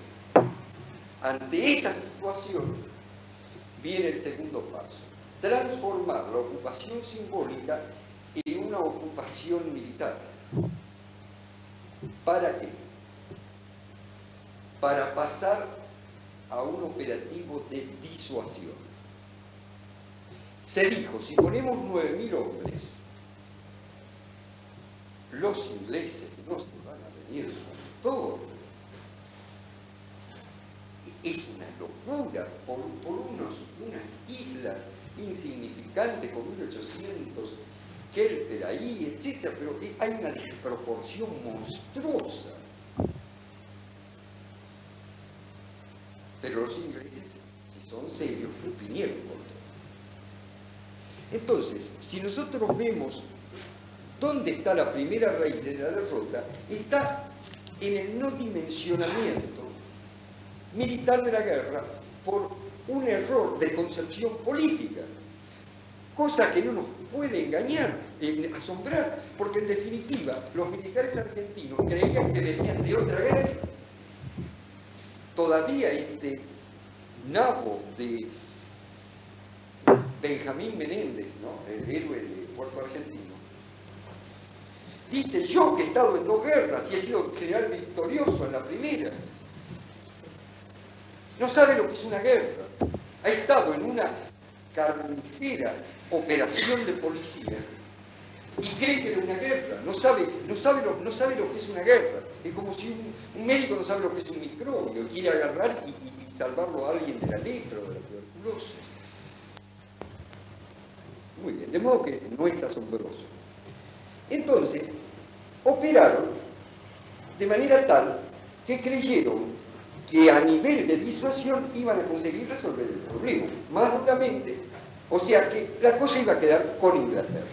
ante esa situación viene el segundo paso: transformar la ocupación simbólica en una ocupación militar. ¿Para qué? Para pasar a un operativo de disuasión. Se dijo, si ponemos 9.000 hombres, los ingleses no se van a venir con todo. Es una locura por unas islas insignificantes con 1.800 kelper ahí, etc. Pero hay una desproporción monstruosa. Pero los ingleses, si son serios, vinieron con todo. Entonces, si nosotros vemos dónde está la primera raíz de la derrota, está en el no dimensionamiento militar de la guerra por un error de concepción política, cosa que no nos puede engañar, asombrar, porque en definitiva los militares argentinos creían que venían de otra guerra. Todavía este nabo de Benjamín Menéndez, ¿no?, el héroe de Puerto Argentino, dice: yo que he estado en 2 guerras y he sido general victorioso en la primera. No sabe lo que es una guerra. Ha estado en una carnicera operación de policía y cree que era una guerra. No sabe lo que es una guerra. Es como si un médico no sabe lo que es un microbio, quiere agarrar y salvarlo a alguien de la lepra o de la tuberculosis. Muy bien, de modo que no es asombroso. Entonces, operaron de manera tal que creyeron que a nivel de disuasión iban a conseguir resolver el problema, más duramente, o sea que la cosa iba a quedar con Inglaterra.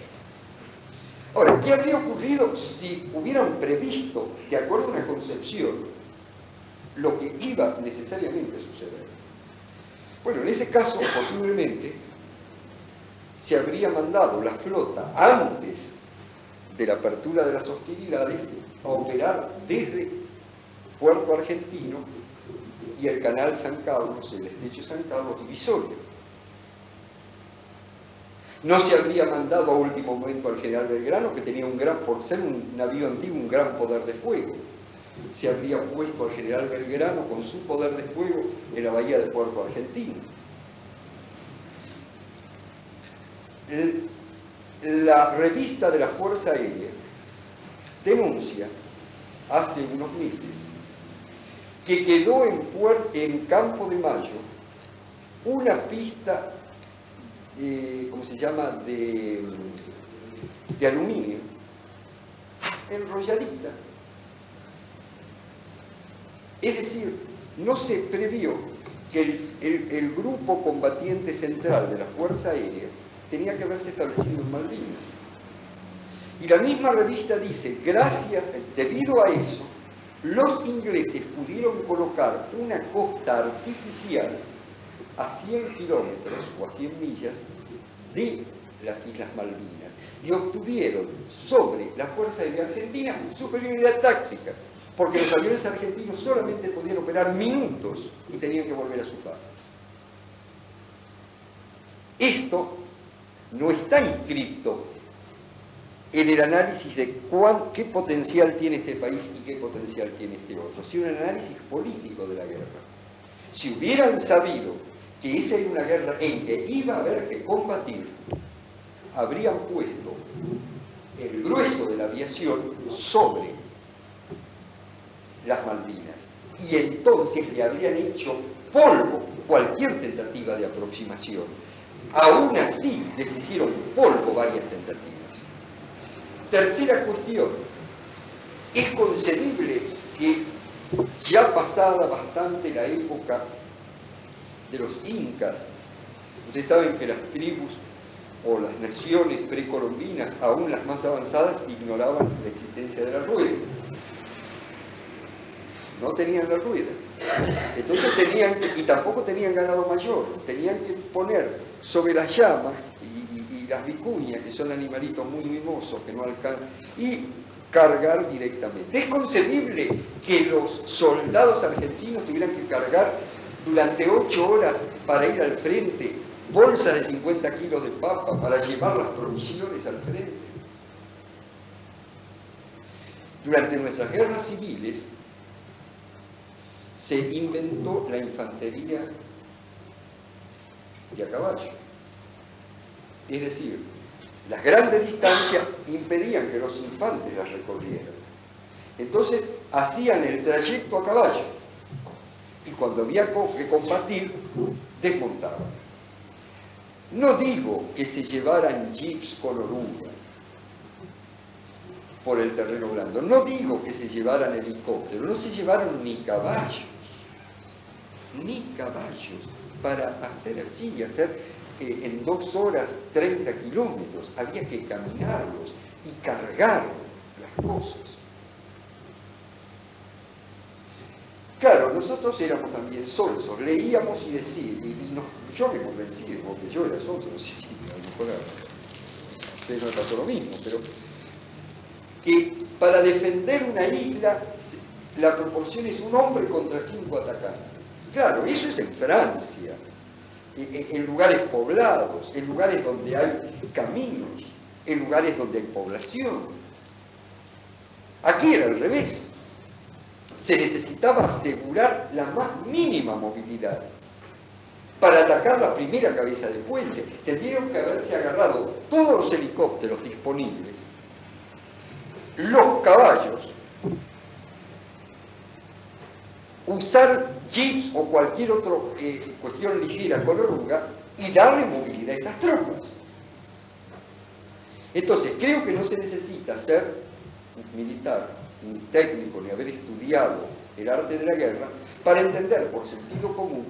Ahora, ¿qué habría ocurrido si hubieran previsto, de acuerdo a una concepción, lo que iba necesariamente a suceder? Bueno, en ese caso, posiblemente, se habría mandado la flota antes de la apertura de las hostilidades a operar desde Puerto Argentino y el canal San Carlos, el estrecho San Carlos divisorio. No se habría mandado a último momento al general Belgrano, que tenía por ser un navío antiguo, un gran poder de fuego. Se habría puesto al general Belgrano con su poder de fuego en la bahía de Puerto Argentino. La revista de la Fuerza Aérea denuncia hace unos meses que quedó en Campo de Mayo una pista, ¿cómo se llama?, de aluminio, enrolladita. Es decir, no se previó que el grupo combatiente central de la Fuerza Aérea tenía que haberse establecido en Malvinas. Y la misma revista dice, debido a eso, los ingleses pudieron colocar una costa artificial a 100 kilómetros o a 100 millas de las Islas Malvinas y obtuvieron sobre la Fuerza Aérea Argentina superioridad táctica, porque los aviones argentinos solamente podían operar minutos y tenían que volver a sus bases. Esto no está inscrito en el análisis de qué potencial tiene este país y qué potencial tiene este otro, sino un análisis político de la guerra. Si hubieran sabido que esa era una guerra en que iba a haber que combatir, habrían puesto el grueso de la aviación sobre las Malvinas y entonces le habrían hecho polvo cualquier tentativa de aproximación. Aún así les hicieron polvo varias tentativas. Tercera cuestión, es concebible que ya pasada bastante la época de los incas, ustedes saben que las tribus o las naciones precolombinas, aún las más avanzadas, ignoraban la existencia de la rueda. No tenían la rueda. Entonces tenían que, y tampoco tenían ganado mayor, tenían que poner sobre las llamas y las vicuñas, que son animalitos muy mimosos que no alcanzan, y cargar directamente. Es concebible que los soldados argentinos tuvieran que cargar durante 8 horas para ir al frente bolsas de 50 kilos de papa para llevar las provisiones al frente. Durante nuestras guerras civiles se inventó la infantería de a caballo. Es decir, las grandes distancias impedían que los infantes las recorrieran. Entonces hacían el trayecto a caballo y cuando había que combatir, desmontaban. No digo que se llevaran jeeps con oruga por el terreno blando, no digo que se llevaran helicópteros, no se llevaron ni caballos para hacer así y hacer en 2 horas 30 kilómetros, había que caminarlos y cargar las cosas. Claro, nosotros éramos también sonsos, leíamos y decíamos, yo me convencí, porque yo era sonso, no sé si a lo mejor a ustedes no me pasó lo mismo, pero que para defender una isla la proporción es 1 hombre contra 5 atacantes. Claro, eso es en Francia, en lugares poblados, en lugares donde hay caminos, en lugares donde hay población. Aquí era al revés. Se necesitaba asegurar la más mínima movilidad. Para atacar la primera cabeza de puente, tendrían que haberse agarrado todos los helicópteros disponibles, los caballos, usar jeeps o cualquier otra cuestión ligera con oruga y darle movilidad a esas tropas. Entonces, creo que no se necesita ser militar, ni técnico, ni haber estudiado el arte de la guerra para entender por sentido común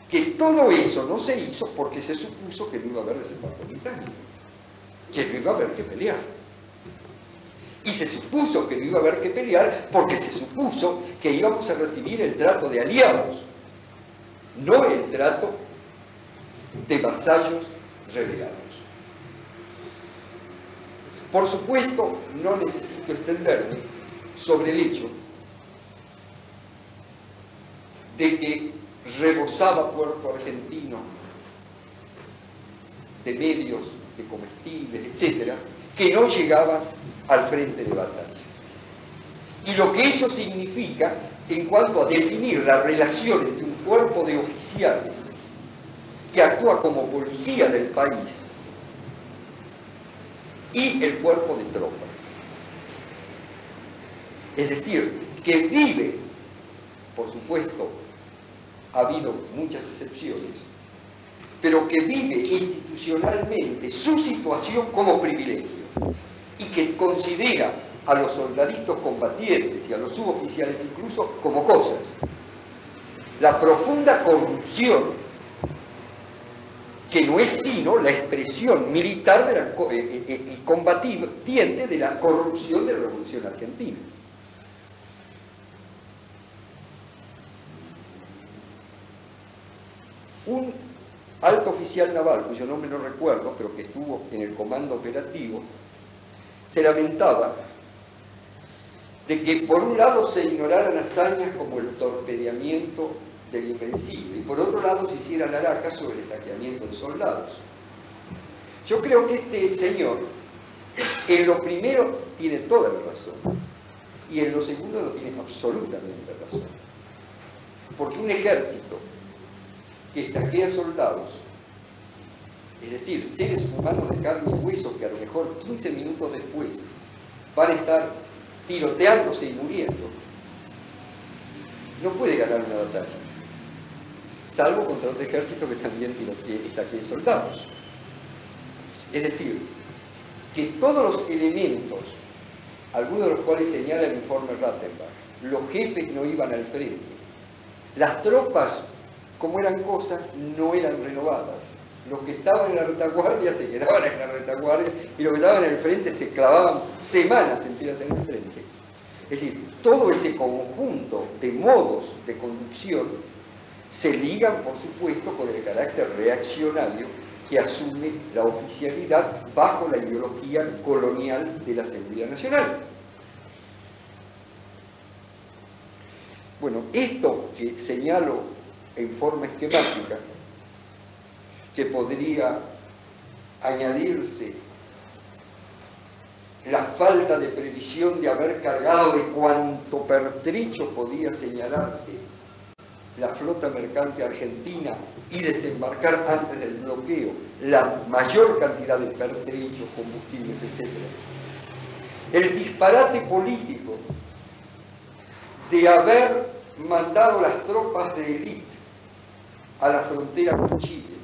que todo eso no se hizo porque se supuso que no iba a haber desembarco británico, que no iba a haber que pelear. Y se supuso que no iba a haber que pelear porque se supuso que íbamos a recibir el trato de aliados, no el trato de vasallos relegados. Por supuesto, no necesito extenderme sobre el hecho de que rebosaba Puerto Argentino de medios, de comestibles, etcétera, que no llegaban al frente de batalla. Y lo que eso significa en cuanto a definir la relación entre un cuerpo de oficiales que actúa como policía del país y el cuerpo de tropas. Es decir, que vive, por supuesto, ha habido muchas excepciones, pero que vive institucionalmente su situación como privilegio y que considera a los soldaditos combatientes y a los suboficiales incluso como cosas. La profunda corrupción, que no es sino la expresión militar de la, y combatiente de la corrupción de la Revolución Argentina. Un alto oficial naval, cuyo nombre no recuerdo, pero que estuvo en el comando operativo, se lamentaba de que por un lado se ignoraran hazañas como el torpedeamiento del Invencible y por otro lado se hiciera la laca sobre el estaqueamiento de soldados. Yo creo que este señor en lo primero tiene toda la razón y en lo segundo no tiene absolutamente razón, porque un ejército que estaquea soldados, es decir, seres humanos de carne y hueso que a lo mejor 15 minutos después van a estar tiroteándose y muriendo, no puede ganar una batalla, salvo contra otro ejército que también estaquee soldados. Es decir, que todos los elementos, algunos de los cuales señala el informe Rattenbach, los jefes no iban al frente, las tropas, como eran cosas, no eran renovadas. Los que estaban en la retaguardia se quedaban en la retaguardia y los que estaban en el frente se clavaban semanas enteras en el frente. Es decir, todo este conjunto de modos de conducción se ligan, por supuesto, con el carácter reaccionario que asume la oficialidad bajo la ideología colonial de la seguridad nacional. Bueno, esto que señalo en forma esquemática, que podría añadirse la falta de previsión de haber cargado de cuanto pertrecho podía señalarse la flota mercante argentina y desembarcar antes del bloqueo la mayor cantidad de pertrechos, combustibles, etc. El disparate político de haber mandado las tropas de élite a la frontera con Chile,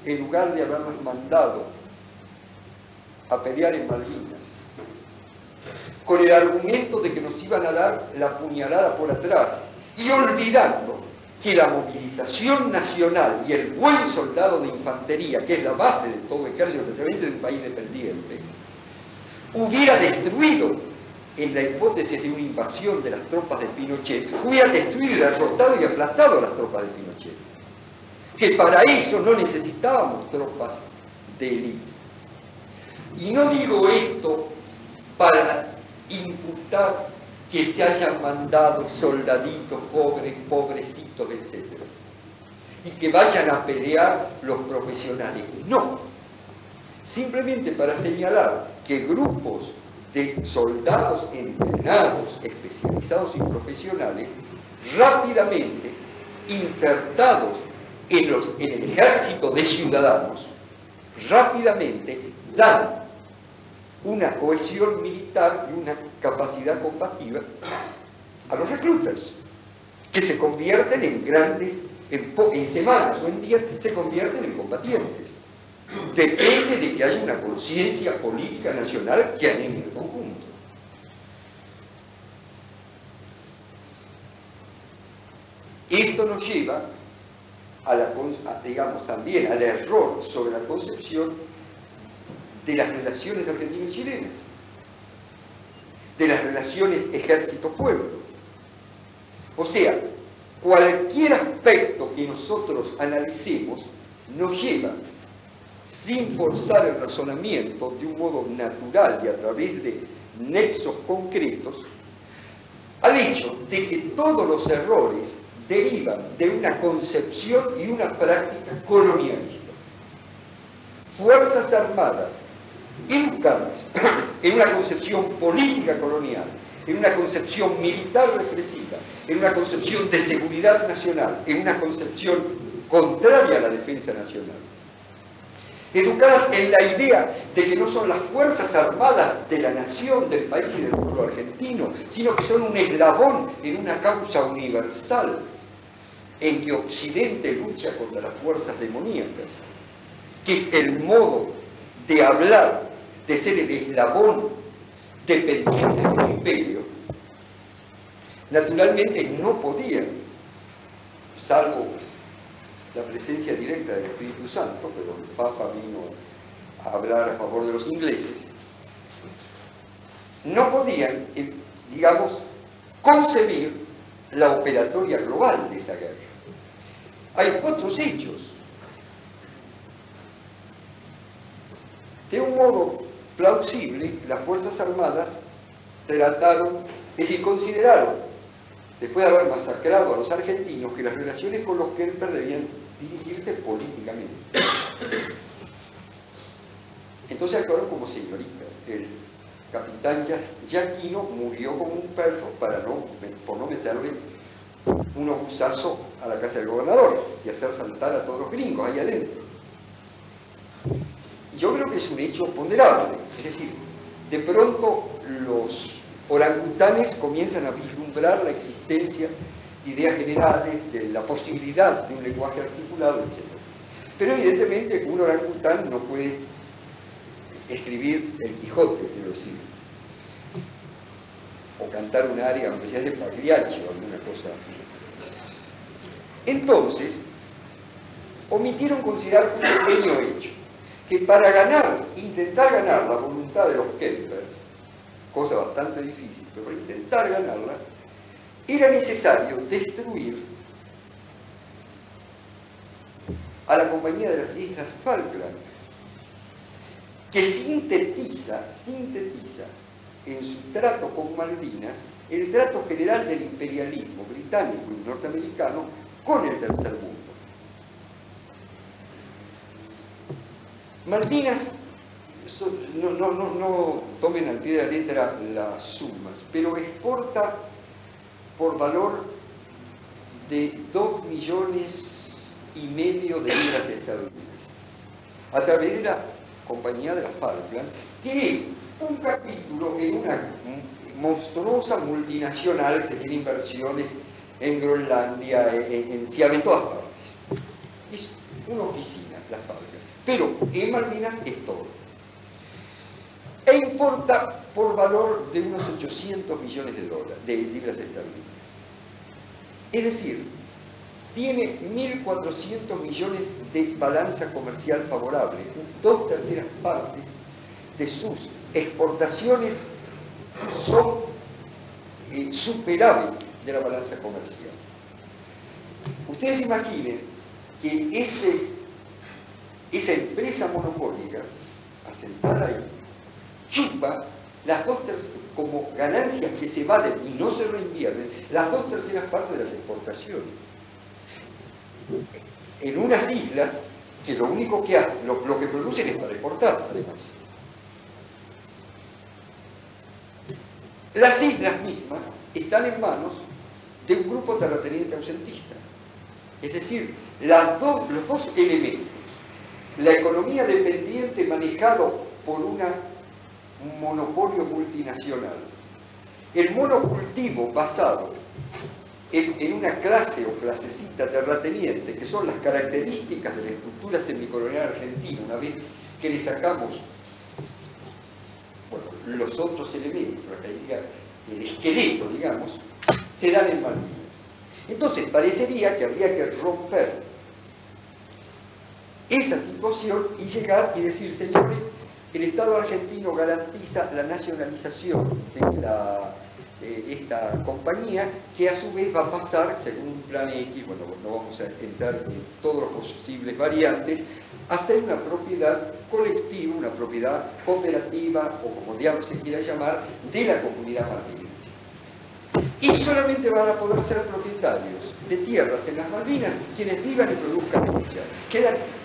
en lugar de haberlas mandado a pelear en Malvinas, con el argumento de que nos iban a dar la puñalada por atrás, y olvidando que la movilización nacional y el buen soldado de infantería, que es la base de todo ejército, especialmente de un país dependiente, hubiera destruido, en la hipótesis de una invasión de las tropas de Pinochet, hubiera destruido, derrotado y aplastado a las tropas de Pinochet. Que para eso no necesitábamos tropas de élite. Y no digo esto para imputar que se hayan mandado soldaditos pobres, pobrecitos, etc. Y que vayan a pelear los profesionales. No. Simplemente para señalar que grupos de soldados entrenados, especializados y profesionales, rápidamente insertados en el ejército de ciudadanos, rápidamente dan una cohesión militar y una capacidad combativa a los reclutas, que se convierten en grandes, en semanas o en días, se convierten en combatientes. Depende de que haya una conciencia política nacional que anime el conjunto. Esto nos lleva digamos, también al error sobre la concepción de las relaciones argentinas y chilenas, de las relaciones ejército-pueblo. O sea, cualquier aspecto que nosotros analicemos nos lleva, sin forzar el razonamiento, de un modo natural y a través de nexos concretos, al hecho de que todos los errores derivan de una concepción y una práctica colonialista. Fuerzas armadas educadas en una concepción política colonial, en una concepción militar represiva, en una concepción de seguridad nacional, en una concepción contraria a la defensa nacional. Educadas en la idea de que no son las fuerzas armadas de la nación, del país y del pueblo argentino, sino que son un eslabón en una causa universal en que Occidente lucha contra las fuerzas demoníacas, que es el modo de hablar, de ser el eslabón dependiente del imperio. Naturalmente no podían, salvo la presencia directa del Espíritu Santo, pero el Papa vino a hablar a favor de los ingleses, no podían, digamos, concebir la operatoria global de esa guerra. Hay otros hechos. De un modo plausible, las Fuerzas Armadas trataron, es decir, consideraron, después de haber masacrado a los argentinos, que las relaciones con los Kemper debían dirigirse políticamente. Entonces actuaron como señoritas. El capitán Giacchino murió como un perro por no meterle un obusazo a la casa del gobernador y hacer saltar a todos los gringos ahí adentro. Yo creo que es un hecho ponderable, es decir, de pronto los orangutanes comienzan a vislumbrar la existencia de ideas generales, de la posibilidad de un lenguaje articulado, etc. Pero evidentemente un orangután no puede escribir el Quijote, quiero decir, o cantar un aria, aunque sea de Pagliacci o alguna cosa. Entonces, omitieron considerar un pequeño hecho, que para intentar ganar la voluntad de los Kemper, cosa bastante difícil, pero para intentar ganarla, era necesario destruir a la Compañía de las Islas Falkland, que sintetiza en su trato con Malvinas el trato general del imperialismo británico y norteamericano con el tercer mundo. Malvinas, no tomen al pie de la letra las sumas, pero exporta por valor de 2,5 millones de libras esterlinas a través de la Compañía de las Falkland, que es un capítulo en una monstruosa multinacional que tiene inversiones en Groenlandia, en Siam, en todas partes. Es una oficina, las Falkland, pero en Malvinas es todo. E importa por valor de unos 800 millones de libras esterlinas. Es decir, tiene 1.400 millones de balanza comercial favorable, 2/3 partes de sus exportaciones son superávit de la balanza comercial. Ustedes imaginen que esa empresa monopólica, asentada ahí, chupa las 2/3, como ganancias que se valen y no se reinvierten, las 2/3 partes de las exportaciones. En unas islas que lo único que hacen, lo que producen es para exportar, además. Las islas mismas están en manos de un grupo terrateniente ausentista. Es decir, los dos elementos, la economía dependiente manejado por un monopolio multinacional, el monocultivo basado en una clase o clasecita terrateniente, que son las características de la estructura semicolonial argentina, una vez que le sacamos los otros elementos, el esqueleto, digamos, se dan en Malvinas. Entonces, parecería que habría que romper esa situación y llegar y decir, señores, el Estado argentino garantiza la nacionalización de esta compañía, que a su vez va a pasar, según un plan X, bueno, no vamos a entrar en todas las posibles variantes, a ser una propiedad colectiva, una propiedad cooperativa, o como diablos se quiera llamar, de la comunidad malvinense. Y solamente van a poder ser propietarios de tierras en las Malvinas quienes vivan y produzcan leche.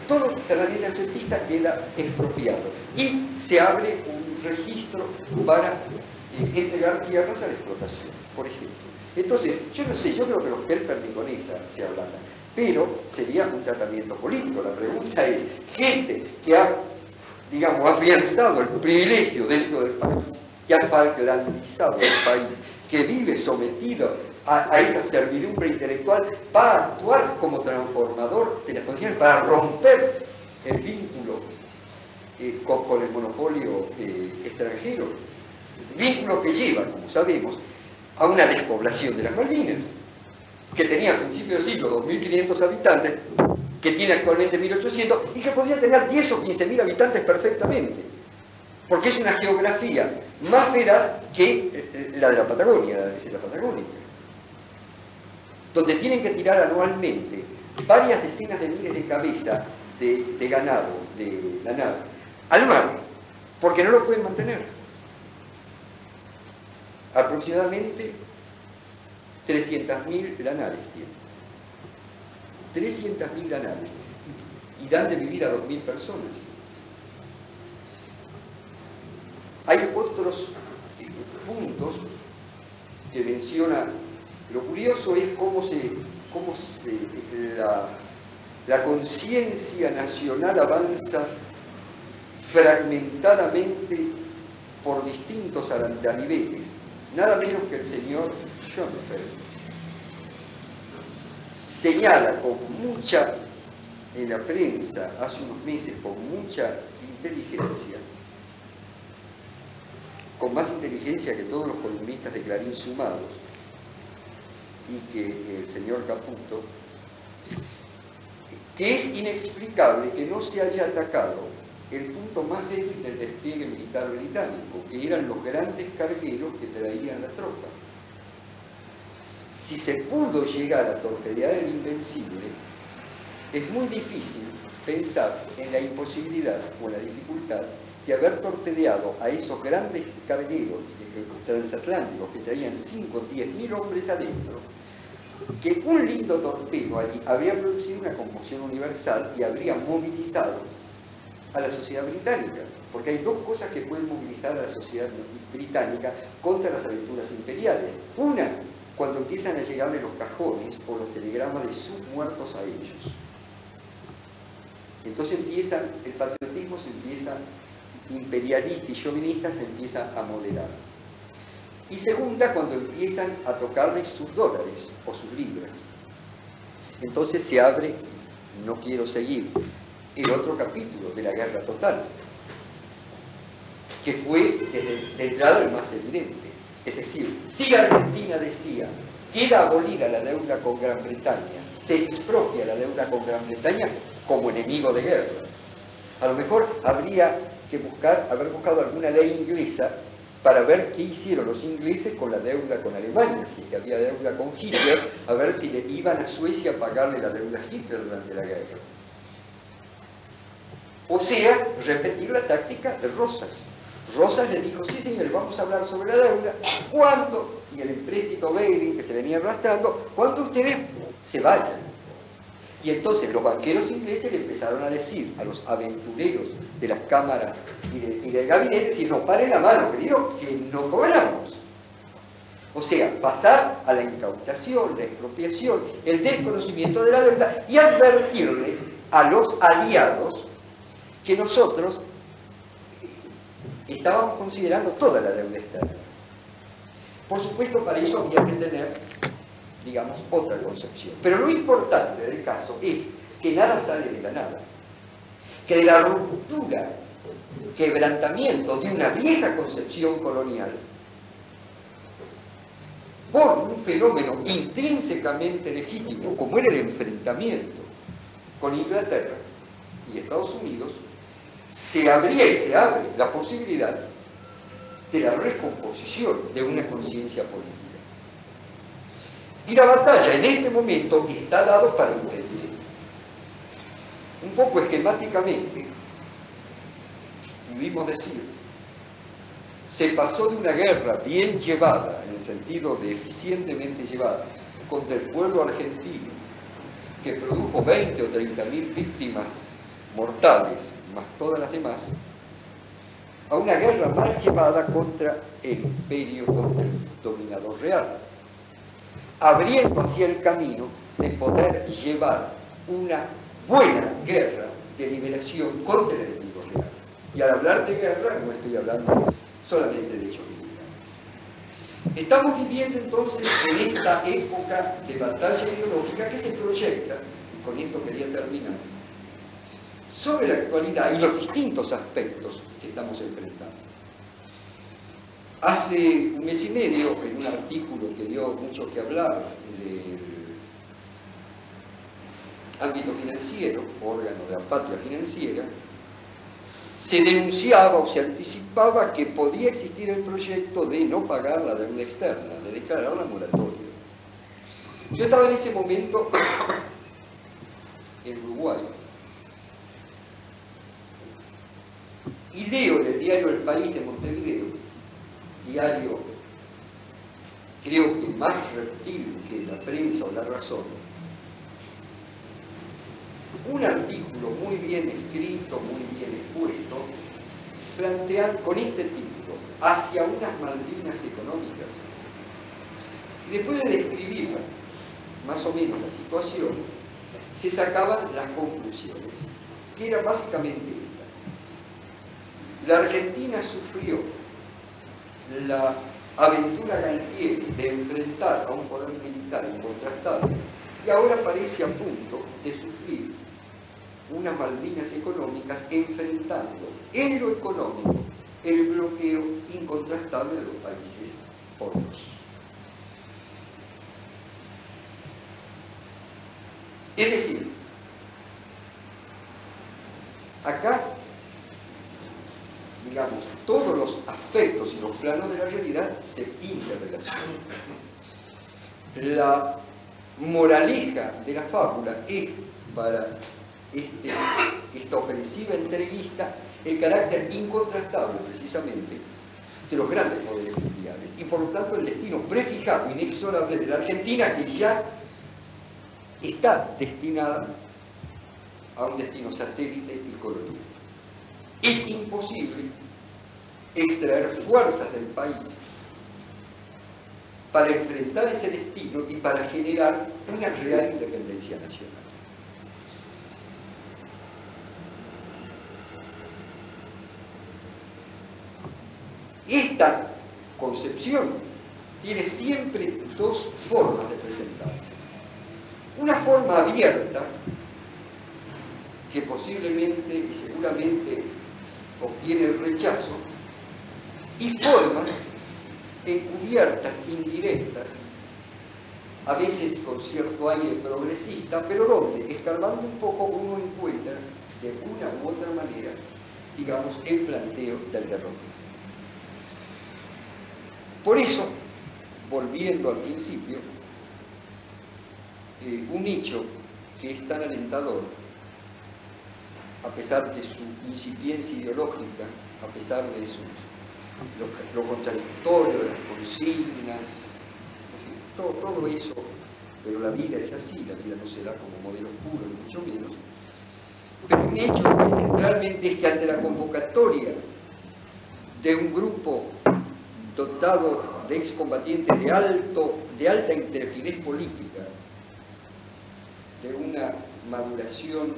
Todo terrateniente ausentista queda expropiado y se abre un registro para entregar tierras a la explotación, por ejemplo. Entonces, yo no sé, yo creo que los Kelper ni con esa se ablatan, pero sería un tratamiento político. La pregunta es, gente que ha, digamos, afianzado el privilegio dentro del país, que ha falklandizado el país, que vive sometido a esa servidumbre intelectual, va a actuar como transformador de las condiciones para romper el vínculo con el monopolio extranjero, vínculo que lleva, como sabemos, a una despoblación de las Malvinas, que tenía a principios del siglo 2.500 habitantes, que tiene actualmente 1.800 y que podría tener 10 o 15.000 habitantes perfectamente, porque es una geografía más feraz que la de la Patagonia, la meseta patagónica, donde tienen que tirar anualmente varias decenas de miles de cabezas de ganado, de ganado, al mar, porque no lo pueden mantener. Aproximadamente 300.000 lanares tienen. 300.000 lanares. Y dan de vivir a 2.000 personas. Hay otros puntos que menciona. Lo curioso es cómo la conciencia nacional avanza fragmentadamente por distintos andamiajes. Nada menos que el señor Schoenfeld señala con mucha, en la prensa hace unos meses, con mucha inteligencia, con más inteligencia que todos los columnistas de Clarín sumados, y que el señor Caputo, que es inexplicable que no se haya atacado el punto más débil del despliegue militar británico, que eran los grandes cargueros que traían la tropa. Si se pudo llegar a torpedear el Invencible, es muy difícil pensar en la imposibilidad o la dificultad de haber torpedeado a esos grandes cargueros transatlánticos que traían 5 o 10.000 hombres adentro, que un lindo torpedo ahí habría producido una conmoción universal y habría movilizado a la sociedad británica, porque hay dos cosas que pueden movilizar a la sociedad británica contra las aventuras imperiales. Una, cuando empiezan a llegarle los cajones o los telegramas de sus muertos a ellos. Entonces el patriotismo se empieza, imperialista y chauvinista, se empieza a moderar. Y segunda, cuando empiezan a tocarles sus dólares o sus libras. Entonces se abre, no quiero seguir, el otro capítulo de la guerra total, que fue de entrada el más evidente. Es decir, si Argentina decía, queda abolida la deuda con Gran Bretaña, se expropia la deuda con Gran Bretaña como enemigo de guerra. A lo mejor habría que haber buscado alguna ley inglesa para ver qué hicieron los ingleses con la deuda con Alemania, si es que había deuda con Hitler, a ver si le iban a Suecia a pagarle la deuda a Hitler durante la guerra. O sea, repetir la táctica de Rosas. Rosas le dijo, sí señores, vamos a hablar sobre la deuda, ¿cuándo? Y el empréstito Beiring que se venía arrastrando, cuando ustedes se vayan. Y entonces los banqueros ingleses le empezaron a decir a los aventureros de las cámaras y del gabinete, si no, paren la mano, querido, si no cobramos. O sea, pasar a la incautación, la expropiación, el desconocimiento de la deuda y advertirle a los aliados que nosotros estábamos considerando toda la deuda externa. Por supuesto, para eso había que tener, digamos, otra concepción. Pero lo importante del caso es que nada sale de la nada. Que de la ruptura, quebrantamiento de una vieja concepción colonial, por un fenómeno intrínsecamente legítimo, como era el enfrentamiento con Inglaterra y Estados Unidos, se abría y se abre la posibilidad de la recomposición de una conciencia política. Y la batalla en este momento está dado para impedir. Un poco esquemáticamente, pudimos decir, se pasó de una guerra bien llevada, en el sentido de eficientemente llevada, contra el pueblo argentino, que produjo 20 o 30.000 víctimas mortales, más todas las demás, a una guerra mal llevada contra el imperio, contra el dominador real, abriendo hacia el camino de poder llevar una buena guerra de liberación contra el enemigo real. Y al hablar de guerra no estoy hablando solamente de hechos militares. Estamos viviendo entonces en esta época de batalla ideológica que se proyecta, y con esto quería terminar, sobre la actualidad y los distintos aspectos que estamos enfrentando. Hace un mes y medio, en un artículo que dio mucho que hablar del ámbito financiero, órgano de la patria financiera, se denunciaba o se anticipaba que podía existir el proyecto de no pagar la deuda externa, de declarar la moratoria. Yo estaba en ese momento en Uruguay y leo en el diario El País de Montevideo, diario creo que más reptil que la prensa o La Razón, un artículo muy bien escrito, muy bien expuesto, plantean con este título, hacia unas Malvinas económicas. Y después de describir más o menos la situación, se sacaban las conclusiones, que era básicamente esta. La Argentina sufrió la aventura Galtieri de enfrentar a un poder militar incontrastable y ahora parece a punto de sufrir unas Malvinas económicas enfrentando en lo económico el bloqueo incontrastable de los países otros. Es decir, acá todos los aspectos y los planos de la realidad se interrelacionan. La moraleja de la fábula es, para esta ofensiva entreguista, el carácter incontrastable, precisamente, de los grandes poderes mundiales, y por lo tanto el destino prefijado, inexorable de la Argentina, que ya está destinada a un destino satélite y colonial. Es imposible extraer fuerzas del país para enfrentar ese destino y para generar una real independencia nacional. Esta concepción tiene siempre dos formas de presentarse. Una forma abierta, que posiblemente y seguramente obtiene el rechazo, y formas encubiertas, indirectas, a veces con cierto aire progresista, pero donde, escarbando un poco, uno encuentra de una u otra manera, digamos, el planteo del derrotismo. Por eso, volviendo al principio, un hecho que es tan alentador, a pesar de su incipiencia ideológica, a pesar de lo contradictorio de las consignas, todo eso, pero la vida es así, la vida no se da como modelo puro, ni mucho menos. Pero un hecho que centralmente es que ante la convocatoria de un grupo dotado de excombatientes de alta intrepidez política, de una maduración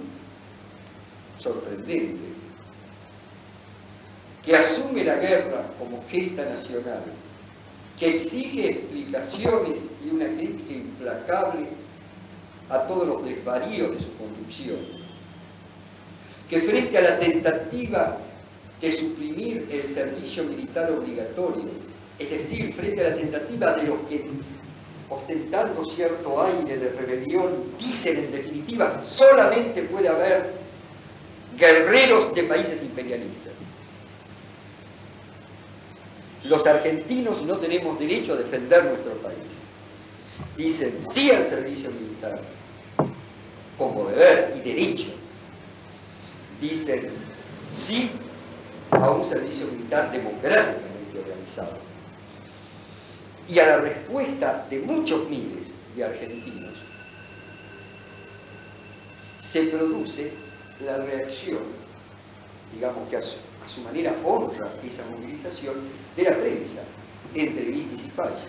sorprendente, que asume la guerra como gesta nacional, que exige explicaciones y una crítica implacable a todos los desvaríos de su conducción, que frente a la tentativa de suprimir el servicio militar obligatorio, es decir, frente a la tentativa de los que, ostentando cierto aire de rebelión, dicen en definitiva, solamente puede haber guerreros de países imperialistas. Los argentinos no tenemos derecho a defender nuestro país. Dicen sí al servicio militar, como deber y derecho. Dicen sí a un servicio militar democráticamente organizado. Y a la respuesta de muchos miles de argentinos se produce la reacción, digamos que a su manera honra esa movilización, de la prensa, entre Vitis y Falla.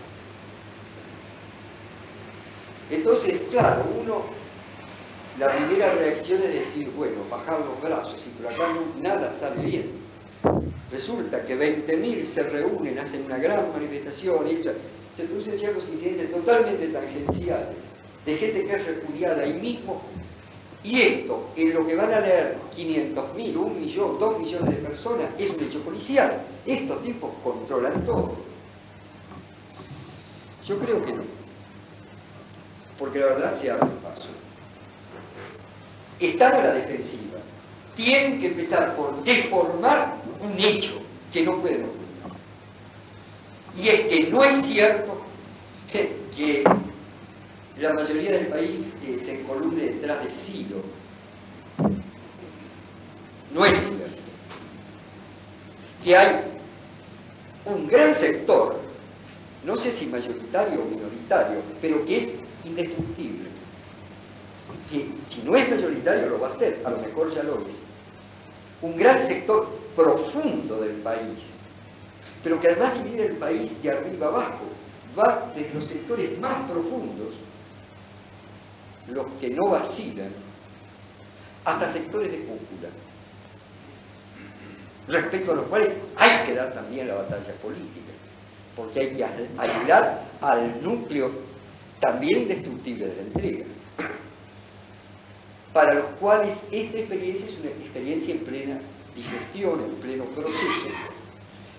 Entonces, claro, la primera reacción es decir, bueno, bajar los brazos, y por acá nada sale bien. Resulta que 20.000 se reúnen, hacen una gran manifestación, y se producen ciertos incidentes totalmente tangenciales, de gente que es repudiada ahí mismo, y esto, en lo que van a leer 500.000, 1 millón, 2 millones de personas, es un hecho policial. Estos tipos controlan todo. Yo creo que no, porque la verdad se abre paso. Están a la defensiva. Tienen que empezar por deformar un hecho que no pueden ocultar. Y es que no es cierto que la mayoría del país se encolumne detrás de Silo. No es cierto. Que hay un gran sector, no sé si mayoritario o minoritario, pero que es indestructible. Y que si no es mayoritario lo va a ser, a lo mejor ya lo es. Un gran sector profundo del país, pero que además divide el país de arriba abajo, va desde los sectores más profundos, los que no vacilan, hasta sectores de cúpula, respecto a los cuales hay que dar también la batalla política, porque hay que ayudar al núcleo también indestructible de la entrega, para los cuales esta experiencia es una experiencia en plena digestión, en pleno proceso,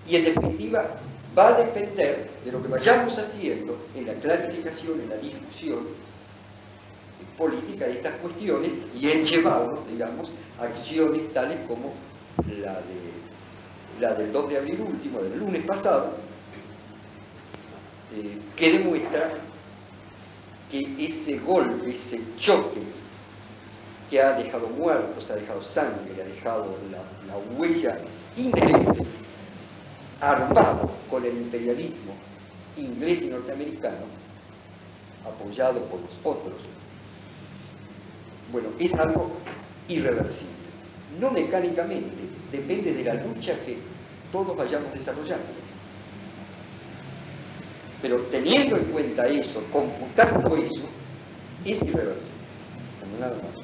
y en definitiva va a depender de lo que vayamos haciendo en la clarificación, en la discusión política de estas cuestiones, y en llevarnos, digamos, a acciones tales como la la del 2 de abril último, del lunes pasado, que demuestra que ese golpe, ese choque que ha dejado muertos, ha dejado sangre, ha dejado la huella indeleble, armado con el imperialismo inglés y norteamericano, apoyado por los otros, bueno, es algo irreversible. No mecánicamente, depende de la lucha que todos vayamos desarrollando. Pero teniendo en cuenta eso, computando eso, es irreversible. Como nada más.